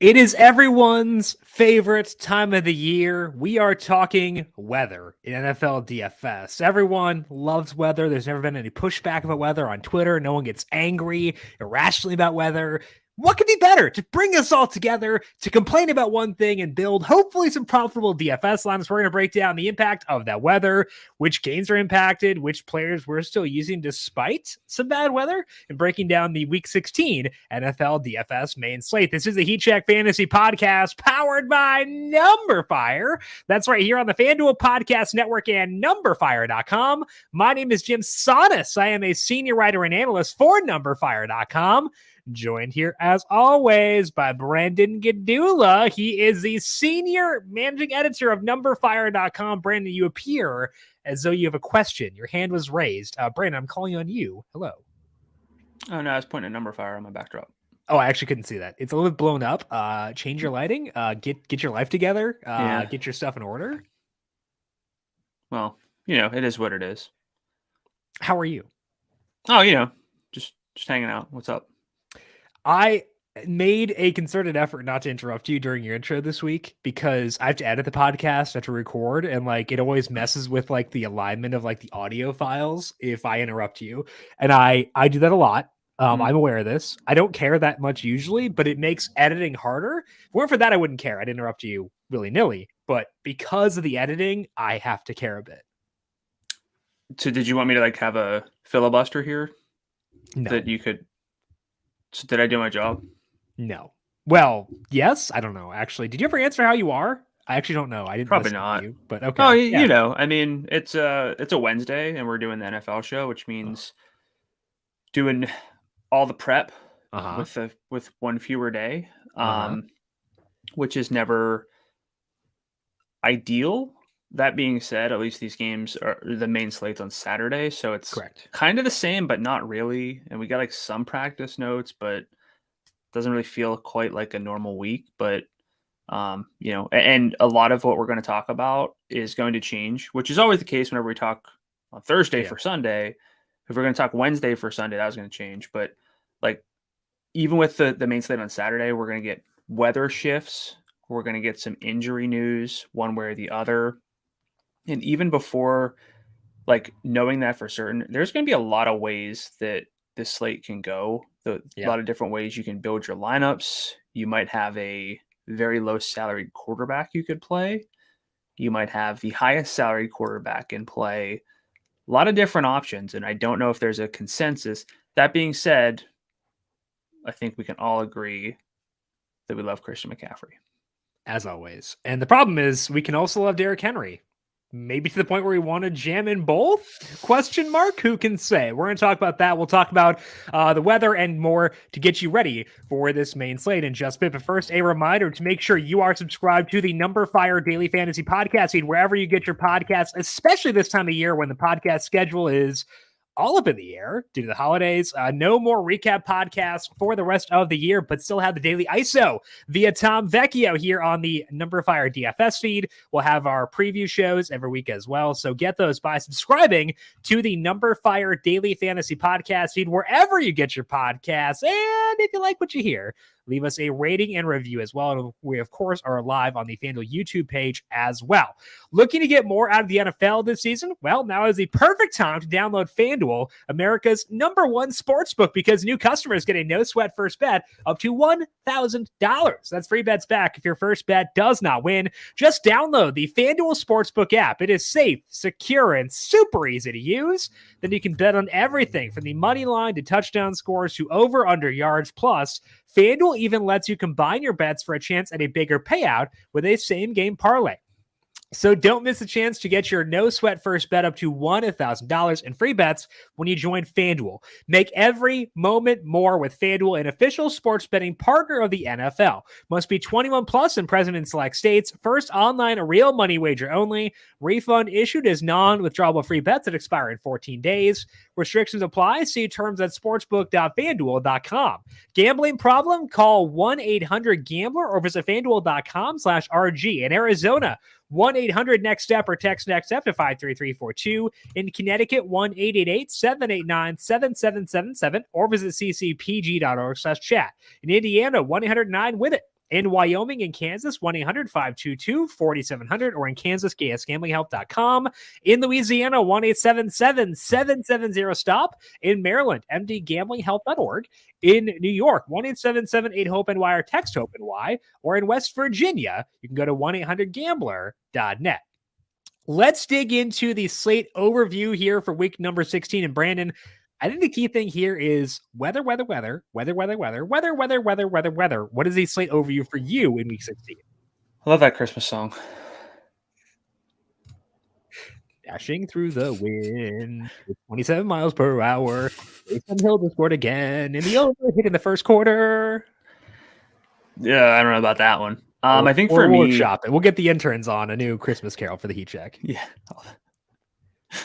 It is everyone's favorite time of the year. We are talking weather in NFL DFS. Everyone loves weather. There's never been any pushback about weather on Twitter. No one gets angry irrationally about weather. What could be better to bring us all together to complain about one thing and build hopefully some profitable DFS lines? We're going to break down the impact of that weather, which games are impacted, which players we're still using despite some bad weather, and breaking down the Week 16 NFL DFS main slate. This is the Heat Check Fantasy Podcast powered by numberFire. That's right here on the FanDuel Podcast Network and numberFire.com. My name is Jim Sonis. I am a senior writer and analyst for numberFire.com. Joined here, as always, by Brandon Gdula. He is the senior managing editor of numberFire.com. Brandon, you appear as though you have a question. Your hand was raised. Brandon, I'm calling on you. Hello. Oh, no, I was pointing at numberFire on my backdrop. Oh, I actually couldn't see that. It's a little bit blown up. Change your lighting. Get your life together. Get your stuff in order. Well, it is what it is. How are you? Oh, just hanging out. What's up? I made a concerted effort not to interrupt you during your intro this week because I have to edit the podcast, I have to record, and it always messes with the alignment of the audio files if I interrupt you. And I do that a lot. I'm aware of this. I don't care that much usually, but it makes editing harder. If it weren't for that, I wouldn't care. I'd interrupt you willy-nilly. But because of the editing, I have to care a bit. So did you want me to have a filibuster here? No. That you could... So did I do my job? No. Well, yes. I don't know. Actually, did you ever answer how you are? I actually don't know. I didn't. Probably not. You, but okay. Oh, yeah. I mean, it's a Wednesday, and we're doing the NFL show, which means doing all the prep with one fewer day, which is never ideal. That being said, at least these games are the main slates on Saturday, so it's kind of the same, but not really. And we got some practice notes, but it doesn't really feel quite like a normal week. But and a lot of what we're going to talk about is going to change, which is always the case whenever we talk on Thursday for Sunday. If we're going to talk Wednesday for Sunday, that was going to change. But even with the main slate on Saturday, we're going to get weather shifts. We're going to get some injury news one way or the other. And even before knowing that for certain, there's going to be a lot of ways that this slate can go. A lot of different ways you can build your lineups. You might have a very low salaried quarterback you could play. You might have the highest salaried quarterback in play. A lot of different options. And I don't know if there's a consensus. That being said, I think we can all agree that we love Christian McCaffrey. As always. And the problem is we can also love Derrick Henry. Maybe to the point where we want to jam in both? Question mark? Who can say? We're going to talk about that. We'll talk about the weather and more to get you ready for this main slate in just a bit. But first, a reminder to make sure you are subscribed to the numberFire Daily Fantasy Podcast feed, wherever you get your podcasts, especially this time of year when the podcast schedule is all up in the air due to the holidays. No more recap podcasts for the rest of the year, but still have the daily ISO via Tom Vecchio here on the numberFire DFS feed. We'll have our preview shows every week as well. So get those by subscribing to the numberFire Daily Fantasy Podcast feed, wherever you get your podcasts. And if you like what you hear, leave us a rating and review as well. And we, of course, are live on the FanDuel YouTube page as well. Looking to get more out of the NFL this season? Well, now is the perfect time to download FanDuel, America's #1 sportsbook, because new customers get a no-sweat first bet up to $1,000. That's free bets back if your first bet does not win. Just download the FanDuel Sportsbook app. It is safe, secure, and super easy to use. Then you can bet on everything from the money line to touchdown scores to over-under yards. Plus, FanDuel even lets you combine your bets for a chance at a bigger payout with a same-game parlay. So don't miss a chance to get your no-sweat first bet up to $1,000 in free bets when you join FanDuel. Make every moment more with FanDuel, an official sports betting partner of the NFL. Must be 21 plus and present in select states. First online real money wager only. Refund issued as non-withdrawable free bets that expire in 14 days. Restrictions apply. See terms at sportsbook.fanduel.com. Gambling problem? Call 1-800-GAMBLER or visit fanduel.com/RG. In Arizona, 1-800-NEXT-STEP or text NEXT-STEP to 53342. In Connecticut, 1-888-789-7777 or visit ccpg.org/chat. In Indiana, 1-800-9-WIN-IT. In Wyoming and Kansas, 1-800-522-4700, or in Kansas, ksgamblinghelp.com. In Louisiana, 1-877-770-STOP. In Maryland, mdgamblinghelp.org. In New York, 1-877-8-HOPE-NY, or text HOPE-NY. Or in West Virginia, you can go to 1-800-GAMBLER.net. Let's dig into the slate overview here for week number 16. And Brandon, I think the key thing here is weather. What is the slate overview for you in week 16? I love that Christmas song. Dashing through the wind with 27 miles per hour. Jason Hill just scored again in the over, hitting the first quarter. Yeah, I don't know about that one. I think for me, workshop it. We'll get the interns on a new Christmas Carol for the heat check. Yeah.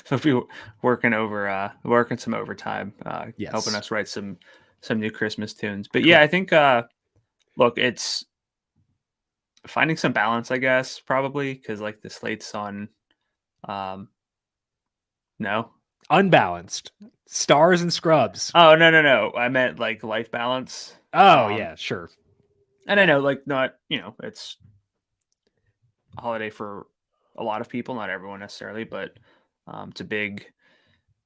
So if we working some overtime, helping us write some new Christmas tunes. But yeah, I think look, it's finding some balance, I guess, probably, because like the slate's on no. Unbalanced. Stars and scrubs. Oh, no. I meant like life balance. Oh, yeah, sure. And I know, like, not, it's a holiday for a lot of people, not everyone necessarily, but it's a big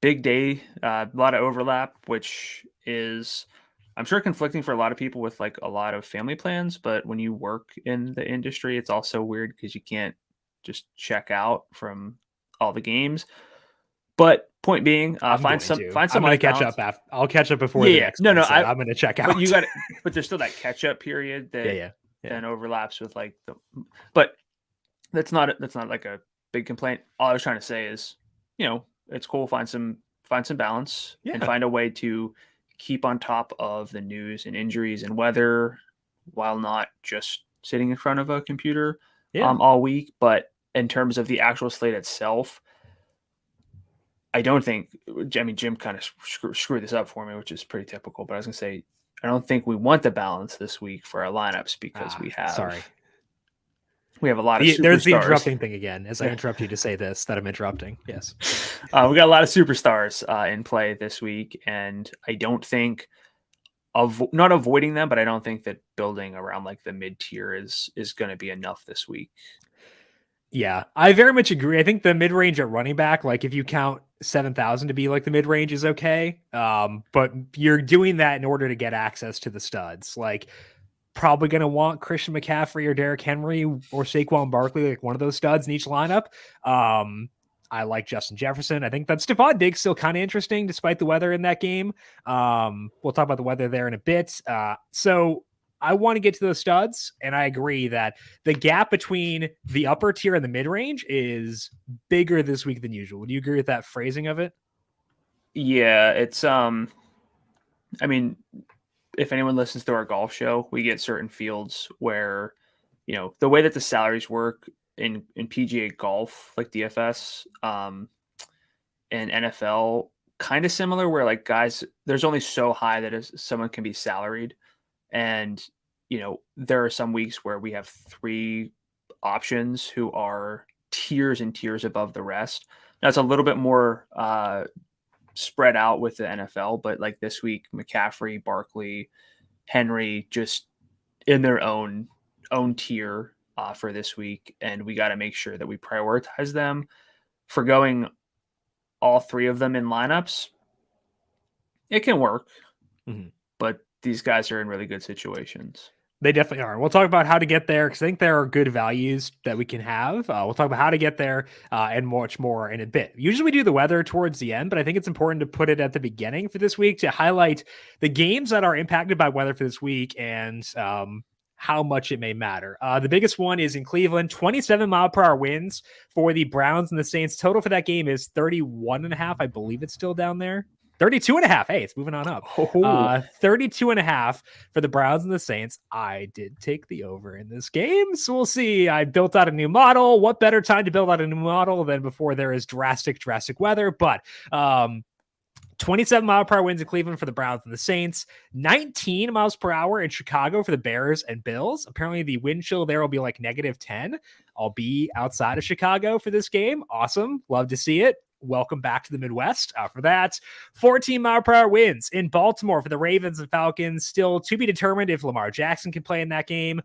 day, a lot of overlap, which is, I'm sure, conflicting for a lot of people with like a lot of family plans. But when you work in the industry, it's also weird because you can't just check out from all the games. But point being, find some. I'm gonna catch up after. I'll catch up before the next. No, I'm gonna check out. But but there's still that catch up period that then overlaps with like But that's not like a big complaint. All I was trying to say is, it's cool. Find some balance and find a way to keep on top of the news and injuries and weather while not just sitting in front of a computer all week. But in terms of the actual slate itself, I don't think, Jim kind of screwed this up for me, which is pretty typical, but I was going to say, I don't think we want the balance this week for our lineups because we have a lot of superstars. There's the interrupting thing again, as I interrupt you to say this, that I'm interrupting. Yes. We got a lot of superstars in play this week, and I don't think not avoiding them, but I don't think that building around like the mid-tier is going to be enough this week. Yeah, I very much agree. I think the mid-range at running back, like if you count 7,000 to be like the mid-range, is okay. But you're doing that in order to get access to the studs. Like probably going to want Christian McCaffrey or Derrick Henry or Saquon Barkley, like one of those studs in each lineup. I like Justin Jefferson. I think that Stephon Diggs still kind of interesting despite the weather in that game. We'll talk about the weather there in a bit. So I want to get to those studs, and I agree that the gap between the upper tier and the mid-range is bigger this week than usual. Would you agree with that phrasing of it? Yeah, it's if anyone listens to our golf show, we get certain fields where, the way that the salaries work in PGA golf, like DFS, and NFL, kind of similar, where like guys, there's only so high that someone can be salaried. And, there are some weeks where we have 3 options who are tiers and tiers above the rest. Now it's a little bit more spread out with the NFL, but like this week, McCaffrey, Barkley, Henry, just in their own tier for this week. And we got to make sure that we prioritize them. For going all 3 of them in lineups, it can work, but these guys are in really good situations. They definitely are. We'll talk about how to get there because I think there are good values that we can have. We'll talk about how to get there and much more in a bit. Usually we do the weather towards the end, but I think it's important to put it at the beginning for this week to highlight the games that are impacted by weather for this week and how much it may matter. The biggest one is in Cleveland, 27-mile-per-hour winds for the Browns and the Saints. Total for that game is 31.5. I believe it's still down there. 32.5. Hey, it's moving on up. 32.5 for the Browns and the Saints. I did take the over in this game, so we'll see. I built out a new model. What better time to build out a new model than before there is drastic weather? But 27-mile-per-hour winds in Cleveland for the Browns and the Saints. 19 miles per hour in Chicago for the Bears and Bills. Apparently the wind chill there will be like -10. I'll be outside of Chicago for this game. Awesome. Love to see it. welcome back to the Midwest. For that, 14-mile-per-hour winds in Baltimore for the Ravens and Falcons. Still to be determined if Lamar Jackson can play in that game.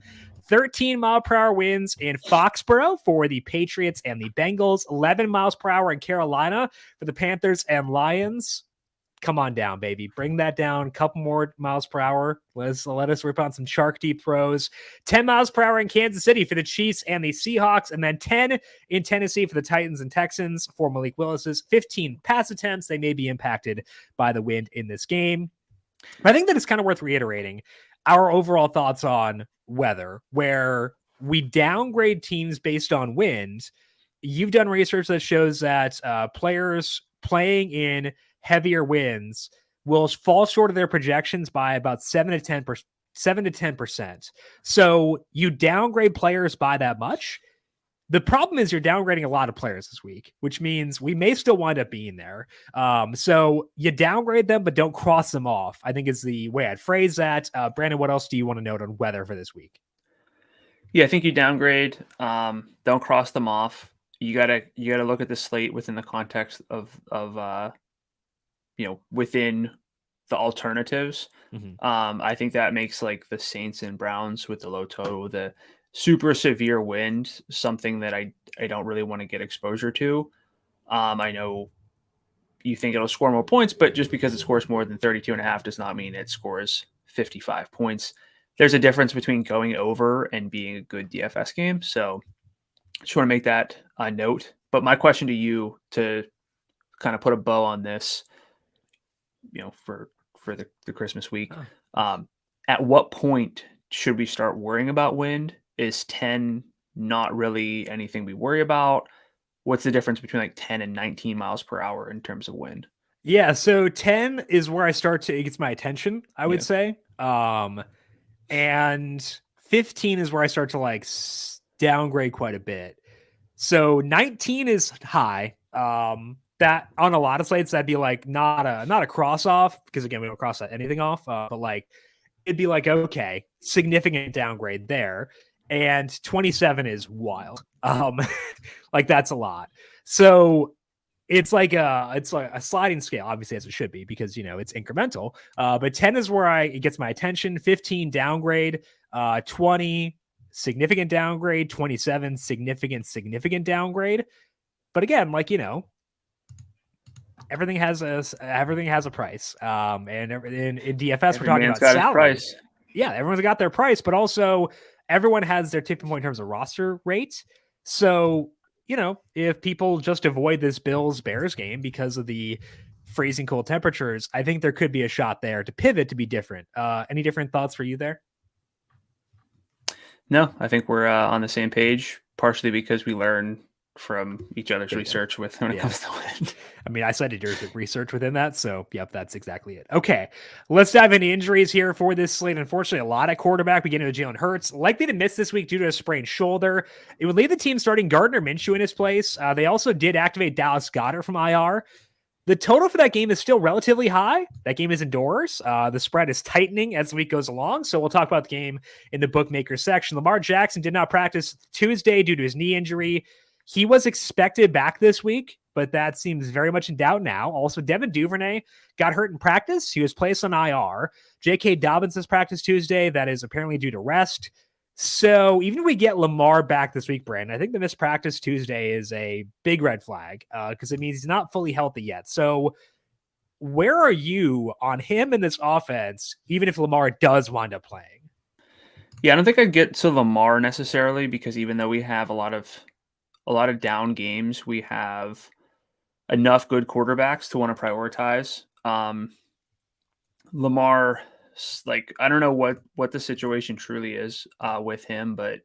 13-mile-per-hour winds in Foxborough for the Patriots and the Bengals. 11 miles per hour in Carolina for the Panthers and Lions. Come on down, baby. Bring that down. A couple more miles per hour. Let us rip on some shark deep throws. 10 miles per hour in Kansas City for the Chiefs and the Seahawks, and then 10 in Tennessee for the Titans and Texans for Malik Willis's 15 pass attempts. They may be impacted by the wind in this game. I think that it's kind of worth reiterating our overall thoughts on weather, where we downgrade teams based on wind. You've done research that shows that players playing in heavier winds will fall short of their projections by about 7 to 10%. So you downgrade players by that much. The problem is you're downgrading a lot of players this week, which means we may still wind up being there. So you downgrade them, but don't cross them off, I think is the way I'd phrase that. Brandon, what else do you want to note on weather for this week? Yeah, I think you downgrade. Don't cross them off. You gotta look at the slate within the context of within the alternatives. I think that makes like the Saints and Browns with the low total, the super severe wind, something that I don't really want to get exposure to. I know you think it'll score more points, but just because it scores more than 32.5 does not mean it scores 55 points. There's a difference between going over and being a good DFS game. So just want to make that a note. But my question to you, to kind of put a bow on this, for the Christmas week, at what point should we start worrying about wind? Is 10 not really anything we worry about? What's the difference between like 10 and 19 miles per hour in terms of wind? Yeah, so 10 is where it gets my attention, I would say. And 15 is where I start to downgrade quite a bit. So 19 is high. That on a lot of slates, that'd be like not a cross off, because again, we don't cross anything off, but like it'd be like, okay, significant downgrade there. And 27 is wild. Like that's a lot. So it's like a sliding scale, obviously, as it should be, because it's incremental. But 10 is where it gets my attention. 15 downgrade, 20 significant downgrade, 27 significant downgrade. But again, everything has a price. And in DFS, we're talking about salary. Price. Yeah, everyone's got their price, but also everyone has their tipping point in terms of roster rate. So, if people just avoid this Bills-Bears game because of the freezing cold temperatures, I think there could be a shot there to pivot to be different. Any different thoughts for you there? No, I think we're on the same page, partially because we learn from each other's research when it comes to wind. I mean, I cited your research within that, so yep, that's exactly it. Okay, let's dive into injuries here for this slate. Unfortunately, a lot at quarterback, beginning with Jalen Hurts, likely to miss this week due to a sprained shoulder. It would leave the team starting Gardner Minshew in his place. They also did activate Dallas Goedert from IR. The total for that game is still relatively high. That game is indoors. The spread is tightening as the week goes along, so we'll talk about the game in the bookmaker section. Lamar Jackson did not practice Tuesday due to his knee injury. He was expected back this week, but that seems very much in doubt now. Also, Devin Duvernay got hurt in practice. He was placed on IR. J.K. Dobbins has practiced Tuesday. That is apparently due to rest. So even if we get Lamar back this week, Brandon, I think the missed practice Tuesday is a big red flag because it means he's not fully healthy yet. So where are you on him in this offense, even if Lamar does wind up playing? Yeah, I don't think I'd get to Lamar necessarily, because even though we have a lot of down games, we have enough good quarterbacks to want to prioritize. Lamar, I don't know what the situation truly is with him, but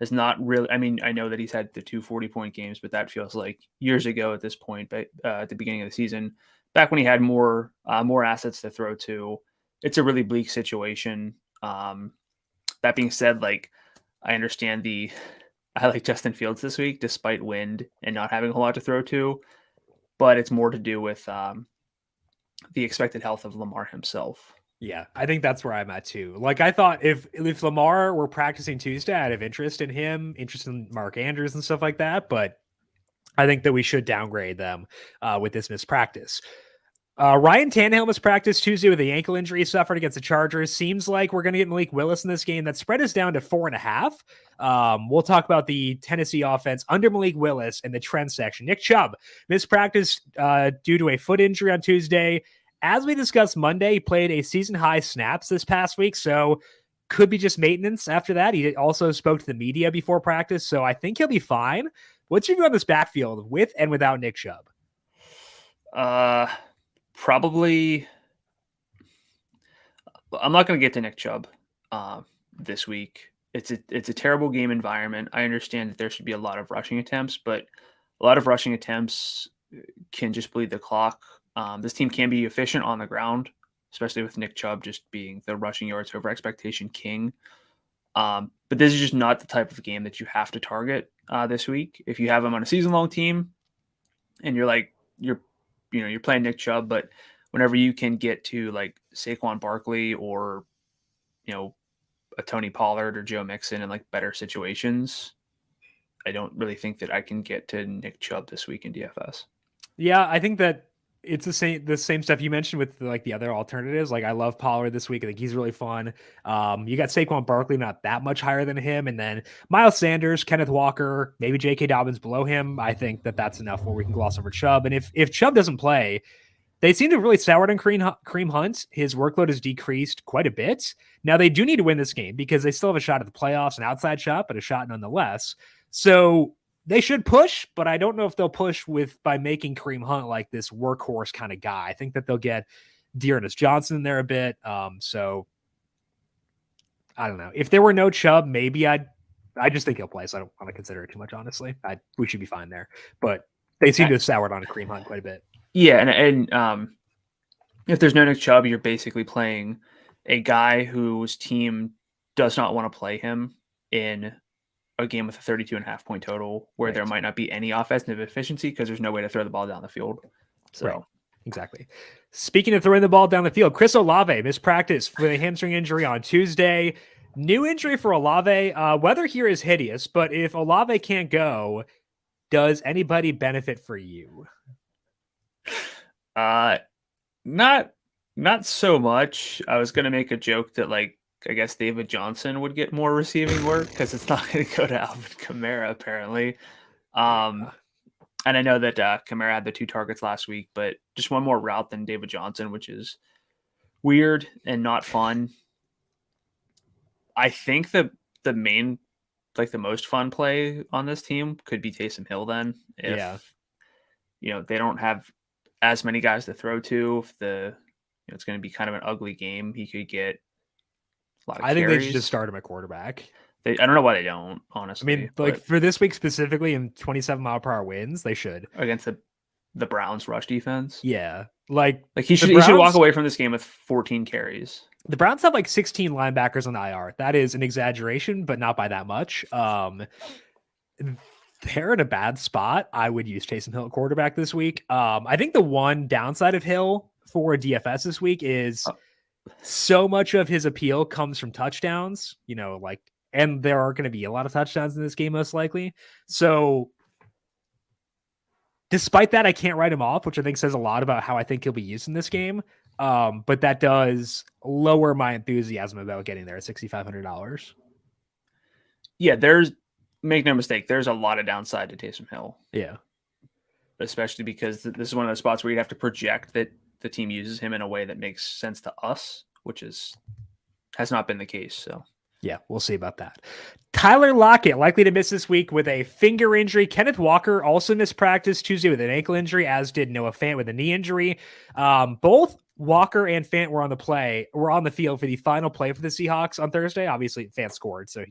it's not really. I mean, I know that he's had the 2 40-point games, but that feels like years ago at this point. But at the beginning of the season, back when he had more assets to throw to, it's a really bleak situation. That being said, I understand I like Justin Fields this week, despite wind and not having a whole lot to throw to, but it's more to do with the expected health of Lamar himself. Yeah, I think that's where I'm at too. I thought if Lamar were practicing Tuesday, I'd have interest in him, interest in Mark Andrews and stuff like that. But I think that we should downgrade them with this mispractice. Ryan Tannehill mispracticed Tuesday with the ankle injury he suffered against the Chargers. Seems like we're going to get Malik Willis in this game. That spread is down to 4.5. We'll talk about the Tennessee offense under Malik Willis in the trend section. Nick Chubb mispracticed due to a foot injury on Tuesday. As we discussed Monday, he played a season-high snaps this past week, so could be just maintenance after that. He also spoke to the media before practice, so I think he'll be fine. What's your view on this backfield with and without Nick Chubb? Probably, I'm not going to get to Nick Chubb this week. It's a terrible game environment. I understand that there should be a lot of rushing attempts, but a lot of rushing attempts can just bleed the clock. This team can be efficient on the ground, especially with Nick Chubb just being the rushing yards over expectation king. But this is just not the type of game that you have to target this week. If you have him on a season-long team and you're playing Nick Chubb, but whenever you can get to like Saquon Barkley or, a Tony Pollard or Joe Mixon in like better situations, I don't really think that I can get to Nick Chubb this week in DFS. Yeah, I think that it's the same stuff you mentioned with like the other alternatives. Like I love Pollard this week. I think he's really fun. You got Saquon Barkley, not that much higher than him. And then Miles Sanders, Kenneth Walker, maybe J.K. Dobbins below him. I think that that's enough where we can gloss over Chubb. And if Chubb doesn't play, they seem to have really soured on Kareem Hunt. His workload has decreased quite a bit. Now they do need to win this game because they still have a shot at the playoffs, an outside shot, but a shot nonetheless. So they should push, but I don't know if they'll push by making Kareem Hunt like this workhorse kind of guy. I think that they'll get Dearness Johnson in there a bit. So I don't know. If there were no Chubb, maybe I just think he'll play, so I don't want to consider it too much, honestly. We should be fine there. But they seem to have soured on Kareem Hunt quite a bit. Yeah, and if there's no Nick Chubb, you're basically playing a guy whose team does not want to play him in a game with a 32.5 point total where there might not be any offensive efficiency because there's no way to throw the ball down the field. So right. Exactly. Speaking of throwing the ball down the field, Chris Olave mispracticed with a hamstring injury on Tuesday. New injury for Olave. Weather here is hideous, but if Olave can't go, does anybody benefit for you? Not so much. I was going to make a joke that I guess David Johnson would get more receiving work because it's not going to go to Alvin Kamara apparently. And I know that Kamara had the 2 targets last week, but just one more route than David Johnson, which is weird and not fun. I think the main, the most fun play on this team could be Taysom Hill then. If, they don't have as many guys to throw to, if it's going to be kind of an ugly game, he could get a lot of carries. Think they should just start him at quarterback. I don't know why they don't, honestly. I mean, for this week specifically in 27-mile-per-hour winds, they should. Against the Browns rush defense? Yeah. He should walk away from this game with 14 carries. The Browns have 16 linebackers on IR. That is an exaggeration, but not by that much. They're in a bad spot. I would use Taysom Hill at quarterback this week. I think the one downside of Hill for DFS this week is so much of his appeal comes from touchdowns, and there are going to be a lot of touchdowns in this game, most likely. So despite that, I can't write him off, which I think says a lot about how I think he'll be used in this game. But that does lower my enthusiasm about getting there at $6,500. Yeah, make no mistake, there's a lot of downside to Taysom Hill. Yeah. Especially because this is one of those spots where you'd have to project that the team uses him in a way that makes sense to us, which has not been the case. So yeah, we'll see about that. Tyler Lockett likely to miss this week with a finger injury. Kenneth Walker also missed practice Tuesday with an ankle injury, as did Noah Fant with a knee injury. Both Walker and Fant were on the field for the final play for the Seahawks on Thursday. Obviously, Fant scored, so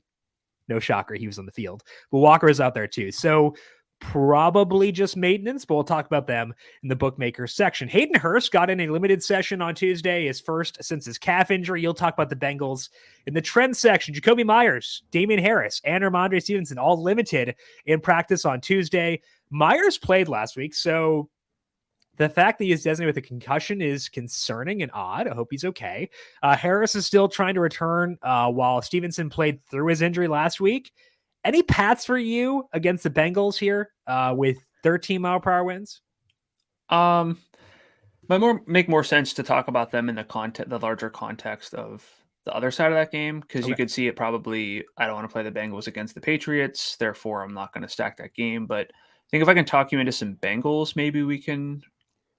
no shocker, he was on the field. But Walker is out there too. So probably just maintenance, but we'll talk about them in the bookmaker section. Hayden Hurst got in a limited session on Tuesday, his first since his calf injury. You'll talk about the Bengals in the trend section. Jacoby Myers, Damian Harris, and Ramondre Stevenson all limited in practice on Tuesday. Myers played last week, so the fact that he is designated with a concussion is concerning and odd. I hope he's okay. Harris is still trying to return while Stevenson played through his injury last week. Any Pats for you against the Bengals here with 13-mile-per-hour winds? Might make more sense to talk about them in the larger context of the other side of that game, because you could see it probably. I don't want to play the Bengals against the Patriots, therefore I'm not going to stack that game. But I think if I can talk you into some Bengals, maybe we can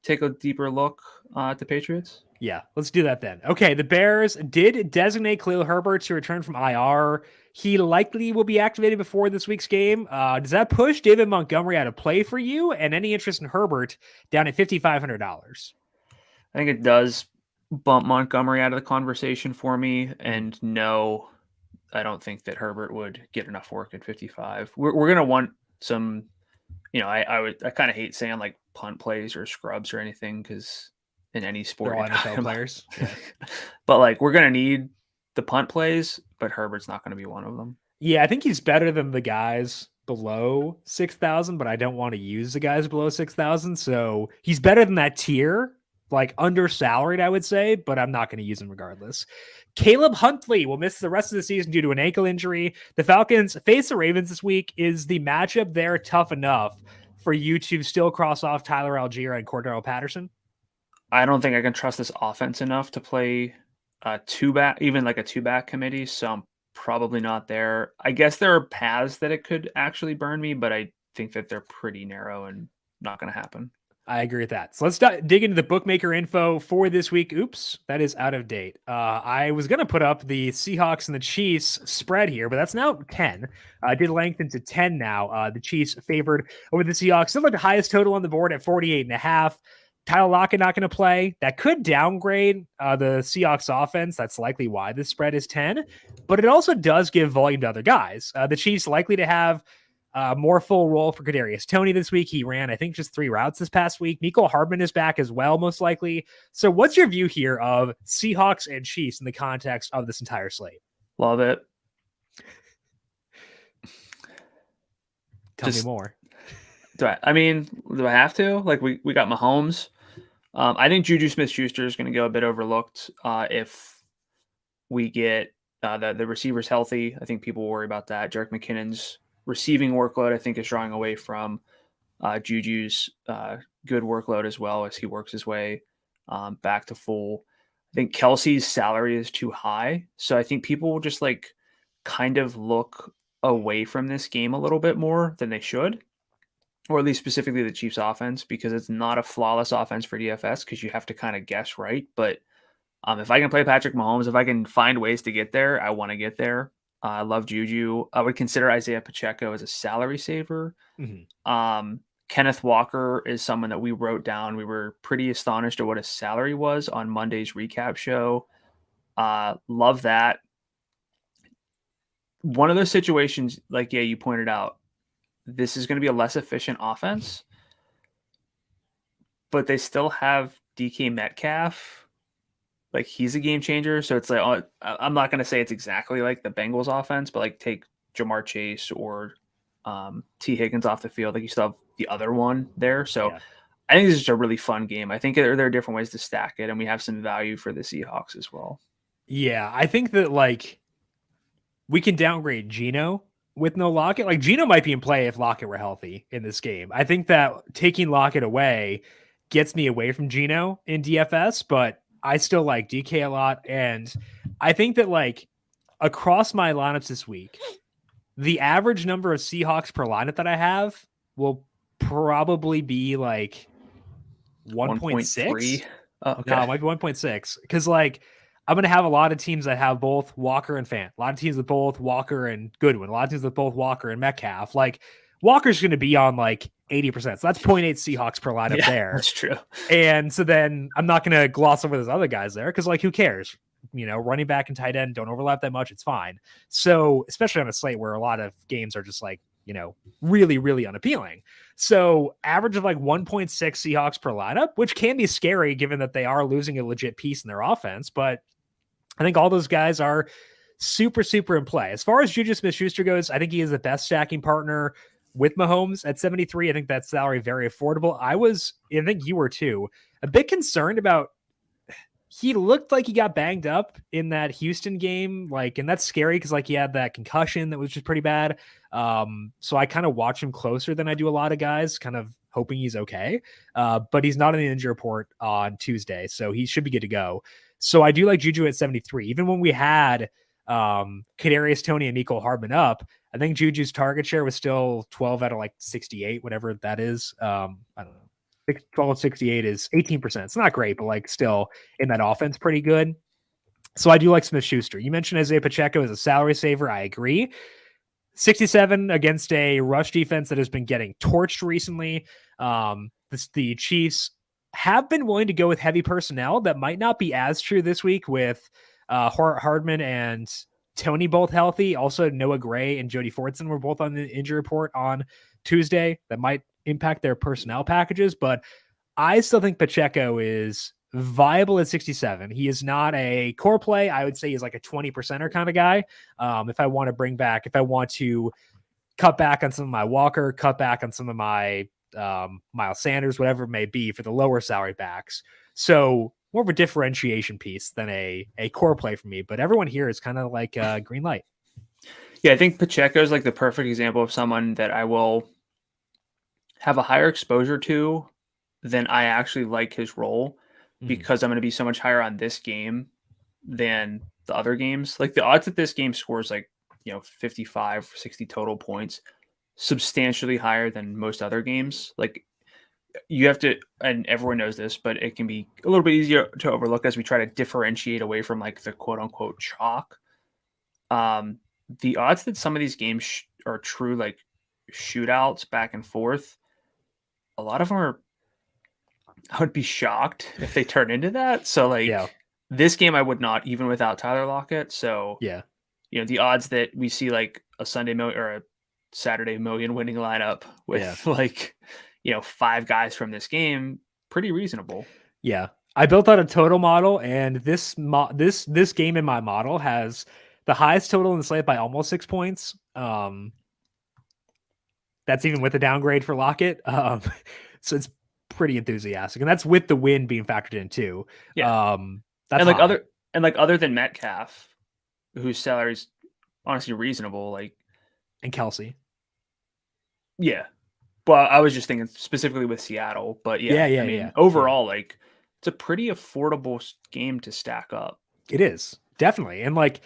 take a deeper look at the Patriots. Yeah, let's do that then. Okay, the Bears did designate Khalil Herbert to return from IR. He likely will be activated before this week's game. Does that push David Montgomery out of play for you? And any interest in Herbert down at $5,500? I think it does bump Montgomery out of the conversation for me. And no, I don't think that Herbert would get enough work at 55. We're going to want some, I kind of hate saying like punt plays or scrubs or anything, because in any sport, they're all NFL players. Yeah. But like, we're going to need the punt plays, but Herbert's not going to be one of them. Yeah, I think he's better than the guys below 6,000, but I don't want to use the guys below 6,000. So he's better than that tier, like under salaried, I would say, but I'm not going to use him regardless. Caleb Huntley will miss the rest of the season due to an ankle injury. The Falcons face the Ravens this week. Is the matchup there tough enough for you to still cross off Tyler Algier and Cordero Patterson? I don't think I can trust this offense enough to play even like a two-back committee, so I'm probably not there. I guess there are paths that it could actually burn me, but I think that they're pretty narrow and not going to happen. I agree with that. So let's dig into the bookmaker info for this week. Oops, that is out of date. I was going to put up the Seahawks and the Chiefs spread here, but that's now 10. I did lengthen to 10 now. The Chiefs favored over the Seahawks. Still like the highest total on the board at 48.5. Tyler Lockett not going to play. That could downgrade the Seahawks offense. That's likely why the spread is 10. But it also does give volume to other guys. The Chiefs likely to have more full role for Kadarius Toney this week. He ran, I think, just 3 routes this past week. Mecole Hardman is back as well, most likely. So what's your view here of Seahawks and Chiefs in the context of this entire slate? Love it. Tell me more. Do I have to? Like, we got Mahomes. I think Juju Smith-Schuster is going to go a bit overlooked if we get the receivers healthy. I think people worry about that. Jerick McKinnon's receiving workload, I think, is drawing away from Juju's good workload as well as he works his way back to full. I think Kelsey's salary is too high. So I think people will just like kind of look away from this game a little bit more than they should. Or at least specifically the Chiefs offense, because it's not a flawless offense for DFS, because you have to kind of guess right. But if I can play Patrick Mahomes, if I can find ways to get there, I want to get there. I love Juju. I would consider Isaiah Pacheco as a salary saver. Mm-hmm. Kenneth Walker is someone that we wrote down. We were pretty astonished at what his salary was on Monday's recap show. Love that. One of those situations, like, you pointed out, this is going to be a less efficient offense, but they still have DK Metcalf. Like, he's a game changer. So it's like, I'm not going to say it's exactly like the Bengals offense, but like take Jamar Chase or T. Higgins off the field. Like, you still have the other one there. So I think this is just a really fun game. I think there are different ways to stack it, and we have some value for the Seahawks as well. Yeah, I think that like we can downgrade Geno with no Lockett. Like, Geno might be in play if Lockett were healthy in this game. I think that taking Lockett away gets me away from Geno in DFS, but I still like DK a lot. And I think that like across my lineups this week, the average number of Seahawks per lineup that I have will probably be like 1.6. Oh, okay. No, it might be 1.6. Because like I'm going to have a lot of teams that have both Walker and Fant. A lot of teams with both Walker and Goodwin. A lot of teams with both Walker and Metcalf. Like, Walker's going to be on like 80%. So that's 0.8 Seahawks per lineup there. That's true. And so then I'm not going to gloss over those other guys there because, like, who cares? Running back and tight end don't overlap that much. It's fine. So, especially on a slate where a lot of games are just like, really, really unappealing. So average of like 1.6 Seahawks per lineup, which can be scary given that they are losing a legit piece in their offense. But I think all those guys are super, super in play. As far as Juju Smith-Schuster goes, I think he is the best stacking partner with Mahomes at 73. I think that salary very affordable. I think you were too, a bit concerned about he looked like he got banged up in that Houston game, like, and that's scary because like he had that concussion that was just pretty bad. So I kind of watch him closer than I do a lot of guys, kind of hoping he's okay. But he's not in the injury report on Tuesday, so he should be good to go. So I do like Juju at 73. Even when we had Kadarius Toney and Mecole Hardman up, I think Juju's target share was still 12 out of like 68, whatever that is. I don't know. 12 68 is 18%. It's not great, but like still in that offense, pretty good. So I do like Smith-Schuster. You mentioned Isaiah Pacheco as a salary saver. I agree. 67 against a rush defense that has been getting torched recently. The Chiefs have been willing to go with heavy personnel. That might not be as true this week with Hardman and Toney both healthy. Also, Noah Gray and Jody Fortson were both on the injury report on Tuesday. That might impact their personnel packages, but I still think Pacheco is viable at 67. He is not a core play. I would say he's like a 20%er kind of guy. If I want to cut back on some of my Walker, cut back on some of my Miles Sanders, whatever it may be for the lower salary backs. So more of a differentiation piece than a core play for me, but everyone here is kind of like green light. Yeah, I think Pacheco is like the perfect example of someone that I will have a higher exposure to than I actually like his role because I'm going to be so much higher on this game than the other games. Like the odds that this game scores like, 55, 60 total points, substantially higher than most other games. Like you have to, and everyone knows this, but it can be a little bit easier to overlook as we try to differentiate away from like the quote unquote chalk. The odds that some of these games are true, like shootouts back and forth, a lot of them are, I would be shocked if they turn into that. So like this game, I would not, even without Tyler Lockett. So the odds that we see like a Sunday or a Saturday million winning lineup with like, 5 guys from this game, pretty reasonable. Yeah. I built out a total model, and this game in my model has the highest total in the slate by almost 6 points. That's even with the downgrade for Lockett. So it's pretty enthusiastic, and that's with the win being factored in too. Yeah. That's other than Metcalf, whose salary is honestly reasonable, like, and Kelsey. Yeah. Well, I was just thinking specifically with Seattle, but overall, like, it's a pretty affordable game to stack up. It is, definitely. And like,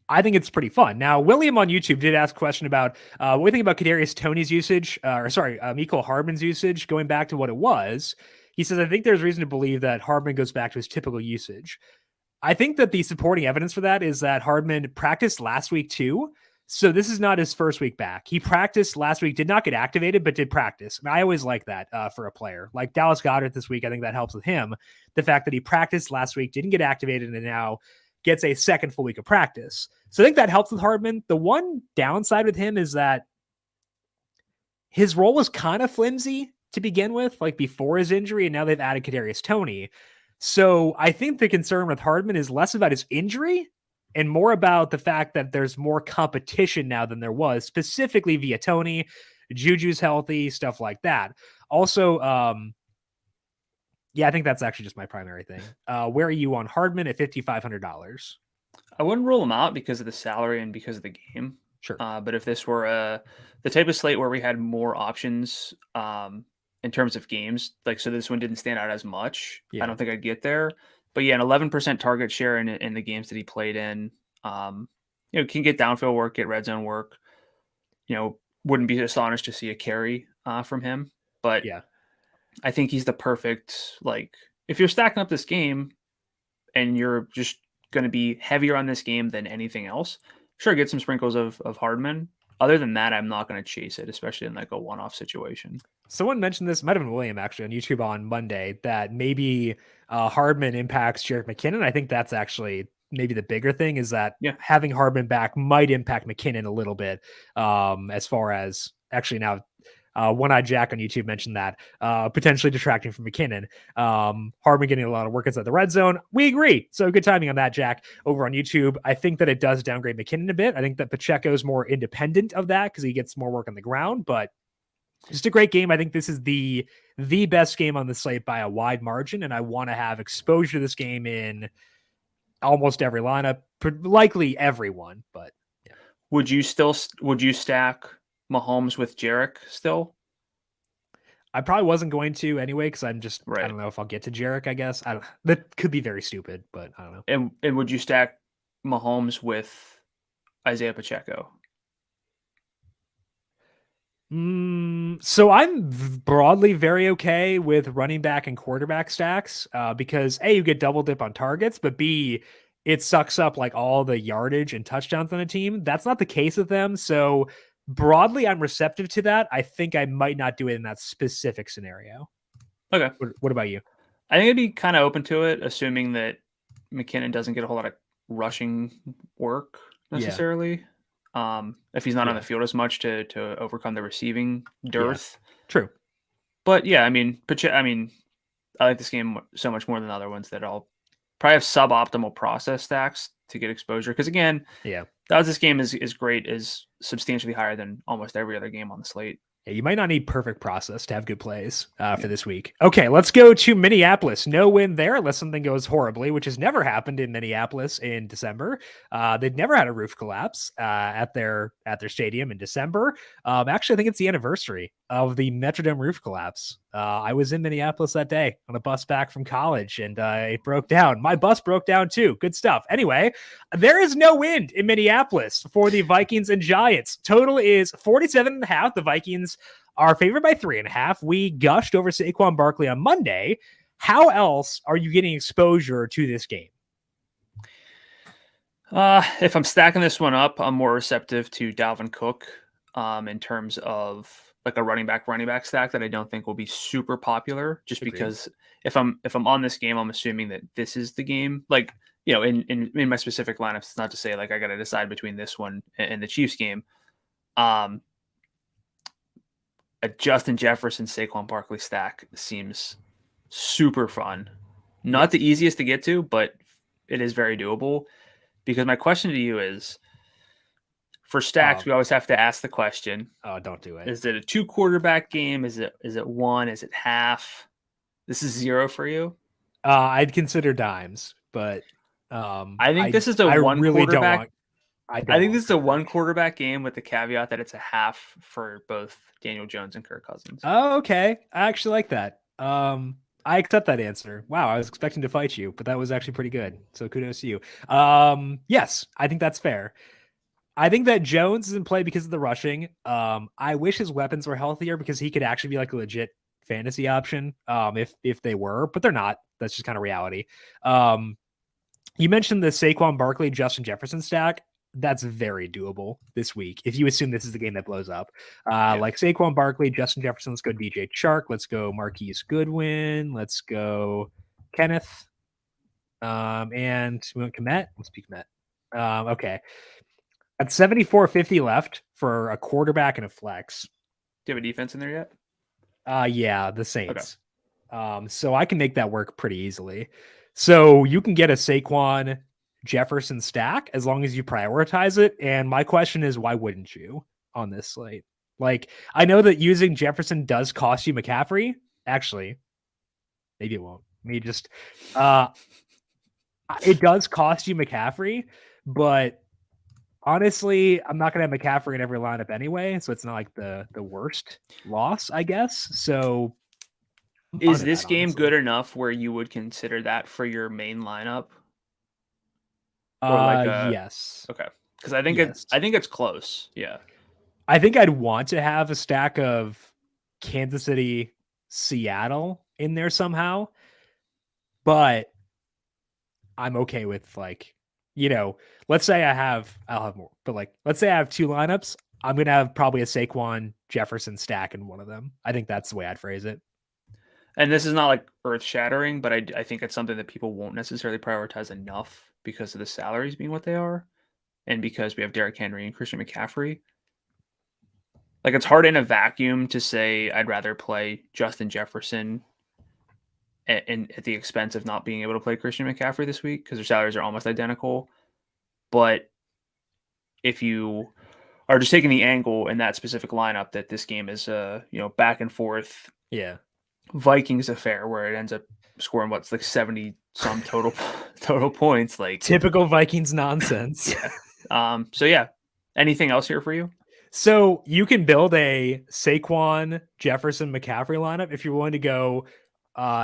I think it's pretty fun. Now, William on YouTube did ask a question about what we think about Kadarius Toney's usage, Mecole Hardman's usage, going back to what it was. He says, I think there's reason to believe that Hardman goes back to his typical usage. I think that the supporting evidence for that is that Hardman practiced last week too. So this is not his first week back. He practiced last week, did not get activated, but did practice. And I always like that for a player. Like Dallas Goedert this week, I think that helps with him. The fact that he practiced last week, didn't get activated, and now gets a second full week of practice. So I think that helps with Hardman. The one downside with him is that his role was kind of flimsy to begin with, like before his injury, and now they've added Kadarius Toney. So I think the concern with Hardman is less about his injury and more about the fact that there's more competition now than there was, specifically via Toney. Juju's healthy, stuff like that. Also, I think that's actually just my primary thing. Where are you on Hardman at $5,500? I wouldn't rule him out because of the salary and because of the game. Sure. But if this were the type of slate where we had more options in terms of games, like, so this one didn't stand out as much, I don't think I'd get there. But yeah, an 11% target share in the games that he played in, can get downfield work, get red zone work. Wouldn't be astonished to see a carry from him. But I think he's the perfect, like, if you're stacking up this game and you're just going to be heavier on this game than anything else, sure, get some sprinkles of Hardman. Other than that, I'm not going to chase it, especially in like a one-off situation. Someone mentioned this, might have been William actually on YouTube on Monday, that maybe Hardman impacts Jerick McKinnon. I think that's actually maybe the bigger thing, is that having Hardman back might impact McKinnon a little bit. As far as actually now, One-Eyed Jack on YouTube mentioned that potentially detracting from McKinnon. Hardman getting a lot of work inside the red zone. We agree. So good timing on that, Jack, over on YouTube. I think that it does downgrade McKinnon a bit. I think that Pacheco is more independent of that because he gets more work on the ground, but Just a great game. I think this is the best game on the slate by a wide margin, and I want to have exposure to this game in almost every lineup, likely everyone. But yeah. Would you stack Mahomes with Jarek still? I probably wasn't going to anyway because I'm just I don't know if I'll get to Jarek. I guess that could be very stupid, but I don't know. And would you stack Mahomes with Isaiah Pacheco? So I'm broadly very okay with running back and quarterback stacks because A, you get double dip on targets, but B, it sucks up like all the yardage and touchdowns on a team. That's not the case with them. So broadly, I'm receptive to that. I think I might not do it in that specific scenario. Okay. What about you? I think I'd be kind of open to it, assuming that McKinnon doesn't get a whole lot of rushing work necessarily. Yeah. If he's not on the field as much to overcome the receiving dearth. Yeah. True. But yeah, I mean, I like this game so much more than other ones that I'll probably have suboptimal process stacks to get exposure. Because again, this game is great, is substantially higher than almost every other game on the slate. Yeah, you might not need perfect process to have good plays for this week. Okay, let's go to Minneapolis. No win there unless something goes horribly, which has never happened in Minneapolis in December. They've never had a roof collapse at their stadium in December. Actually, I think it's the anniversary of the Metrodome roof collapse. I was in Minneapolis that day on a bus back from college, and it broke down. My bus broke down too. Good stuff. Anyway, there is no wind in Minneapolis for the Vikings and Giants. Total is 47.5. The Vikings are favored by 3.5. We gushed over Saquon Barkley on Monday. How else are you getting exposure to this game? If I'm stacking this one up, I'm more receptive to Dalvin Cook in terms of like a running back stack that I don't think will be super popular just because if I'm on this game, I'm assuming that this is the game. Like, you know, in my specific lineups, it's not to say like I got to decide between this one and the Chiefs game. A Justin Jefferson Saquon Barkley stack seems super fun. Not the easiest to get to, but it is very doable. Because my question to you is, for stacks, we always have to ask the question. Oh, don't do it. Is it a 2 quarterback game? Is it 1? Is it half? This is 0 for you? I'd consider dimes, but I think this is a 1 really quarterback. I think this is a 1 quarterback game with the caveat that it's a half for both Daniel Jones and Kirk Cousins. Oh, okay. I actually like that. I accept that answer. Wow, I was expecting to fight you, but that was actually pretty good. So kudos to you. Yes, I think that's fair. I think that Jones is in play because of the rushing. I wish his weapons were healthier because he could actually be like a legit fantasy option if they were, but they're not. That's just kind of reality. You mentioned the Saquon Barkley, Justin Jefferson stack. That's very doable this week if you assume this is the game that blows up. Like Saquon Barkley, Justin Jefferson, let's go DJ Chark, let's go Marquise Goodwin, let's go Kenneth, and we went Komet. Let's be Komet. Okay. At 74.50 left for a quarterback and a flex. Do you have a defense in there yet? Yeah, the Saints. Okay. So I can make that work pretty easily. So you can get a Saquon Jefferson stack as long as you prioritize it. And my question is, why wouldn't you on this slate? Like, I know that using Jefferson does cost you McCaffrey. Actually, maybe it won't. Maybe just it does cost you McCaffrey, but honestly, I'm not going to have McCaffrey in every lineup anyway, so it's not like the worst loss, I guess. So is this game good enough where you would consider that for your main lineup? Or like yes. Okay. Because I think it's close. Yeah. I think I'd want to have a stack of Kansas City, Seattle in there somehow, but I'm okay with like, you know, let's say I'll have more, but like, let's say I have 2 lineups. I'm going to have probably a Saquon Jefferson stack in one of them. I think that's the way I'd phrase it. And this is not like earth shattering, but I think it's something that people won't necessarily prioritize enough because of the salaries being what they are. And because we have Derrick Henry and Christian McCaffrey. Like, it's hard in a vacuum to say I'd rather play Justin Jefferson at the expense of not being able to play Christian McCaffrey this week because their salaries are almost identical. But if you or just taking the angle in that specific lineup that this game is back and forth. Yeah. Vikings affair where it ends up scoring what's like 70 some total points, like typical Vikings nonsense. Yeah. So yeah. Anything else here for you? So you can build a Saquon, Jefferson, McCaffrey lineup if you're willing to go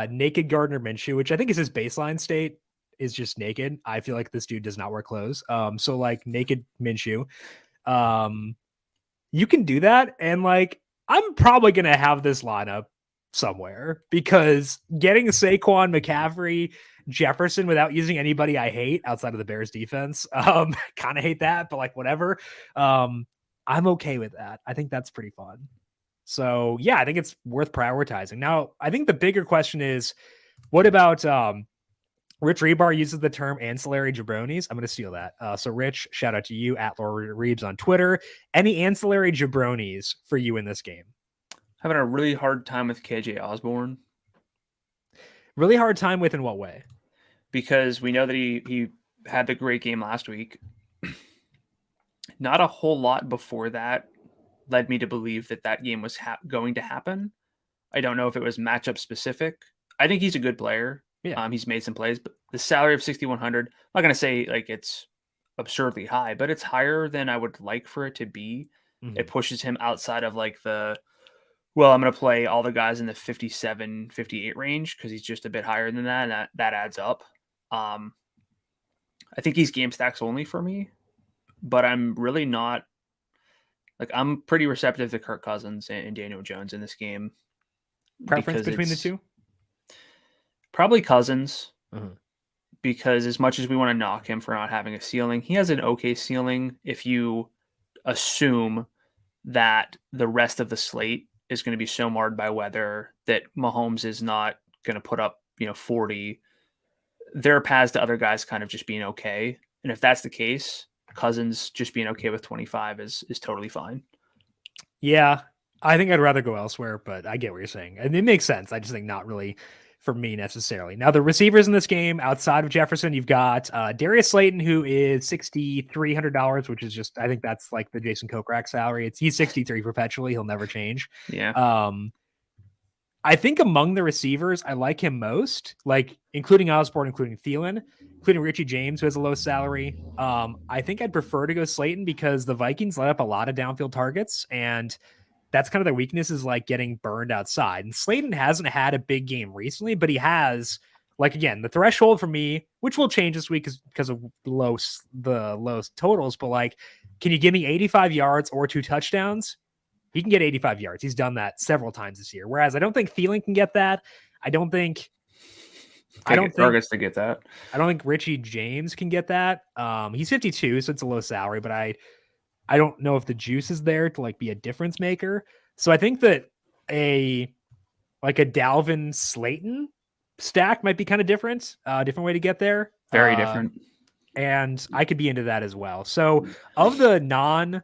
naked Gardner Minshew, which I think is his baseline state, is just naked. I feel like this dude does not wear clothes. So like naked Minshew. You can do that, and like I'm probably gonna have this lineup somewhere because getting Saquon, McCaffrey, Jefferson without using anybody I hate outside of the Bears defense, kind of hate that, but like whatever. I'm okay with that. I think that's pretty fun. So yeah, I think it's worth prioritizing. Now, I think the bigger question is, what about Rich Rebar uses the term ancillary jabronis. I'm going to steal that. So Rich, shout out to you at Laura Reeves on Twitter. Any ancillary jabronis for you in this game? Having a really hard time with KJ Osborne. Really hard time with in what way? Because we know that he had the great game last week. Not a whole lot before that led me to believe that game was going to happen. I don't know if it was matchup specific. I think he's a good player. Yeah. He's made some plays, but the salary of 6,100, I'm not going to say like it's absurdly high, but it's higher than I would like for it to be. Mm-hmm. It pushes him outside of like I'm going to play all the guys in the 57, 58 range because he's just a bit higher than that, and that adds up. I think he's game stacks only for me, but I'm really not I'm pretty receptive to Kirk Cousins and Daniel Jones in this game. Preference between the two? Probably Cousins, because as much as we want to knock him for not having a ceiling, he has an okay ceiling if you assume that the rest of the slate is going to be so marred by weather that Mahomes is not going to put up 40. There are paths to other guys kind of just being okay. And if that's the case, Cousins just being okay with 25 is totally fine. Yeah, I think I'd rather go elsewhere, but I get what you're saying. And it makes sense. I just think not really for me necessarily. Now, the receivers in this game, outside of Jefferson, you've got Darius Slayton, who is $6,300, which is just, I think that's like the Jason Kokrak salary. He's 63 perpetually. He'll never change. Yeah. I think among the receivers, I like him most, like including Osborne, including Thielen, including Richie James, who has a low salary. I think I'd prefer to go Slayton because the Vikings let up a lot of downfield targets, and that's kind of their weakness, is like getting burned outside. And Slayton hasn't had a big game recently, but he has, like, again, the threshold for me, which will change this week because of the low totals. But like, can you give me 85 yards or 2 touchdowns? He can get 85 yards. He's done that several times this year. Whereas I don't think Thielen can get that. I don't think targets to get that. I don't think Richie James can get that. He's 52, so it's a low salary, but I don't know if the juice is there to like be a difference maker. So I think that a Dalvin Slayton stack might be kind of different. Different way to get there. Very different. And I could be into that as well. So of the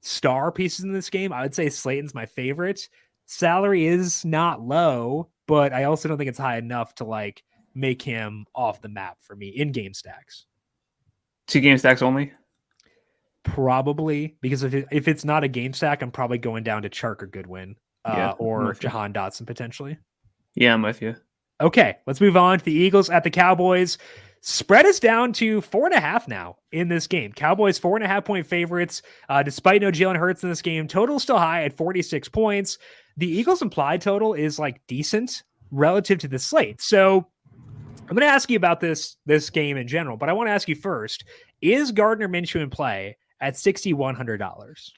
star pieces in this game, I would say Slayton's my favorite. Salary is not low, but I also don't think it's high enough to like make him off the map for me in game stacks. 2 game stacks only? Probably, because if it's not a game stack, I'm probably going down to Chark or Goodwin or Jahan Dotson potentially. Yeah, I'm with you. Okay, let's move on to the Eagles at the Cowboys. Spread is down to 4.5 now in this game. Cowboys 4.5-point favorites, despite no Jalen Hurts in this game. Total still high at 46 points. The Eagles implied total is like decent relative to the slate. So I'm going to ask you about this game in general, but I want to ask you first, is Gardner Minshew in play at $6,100?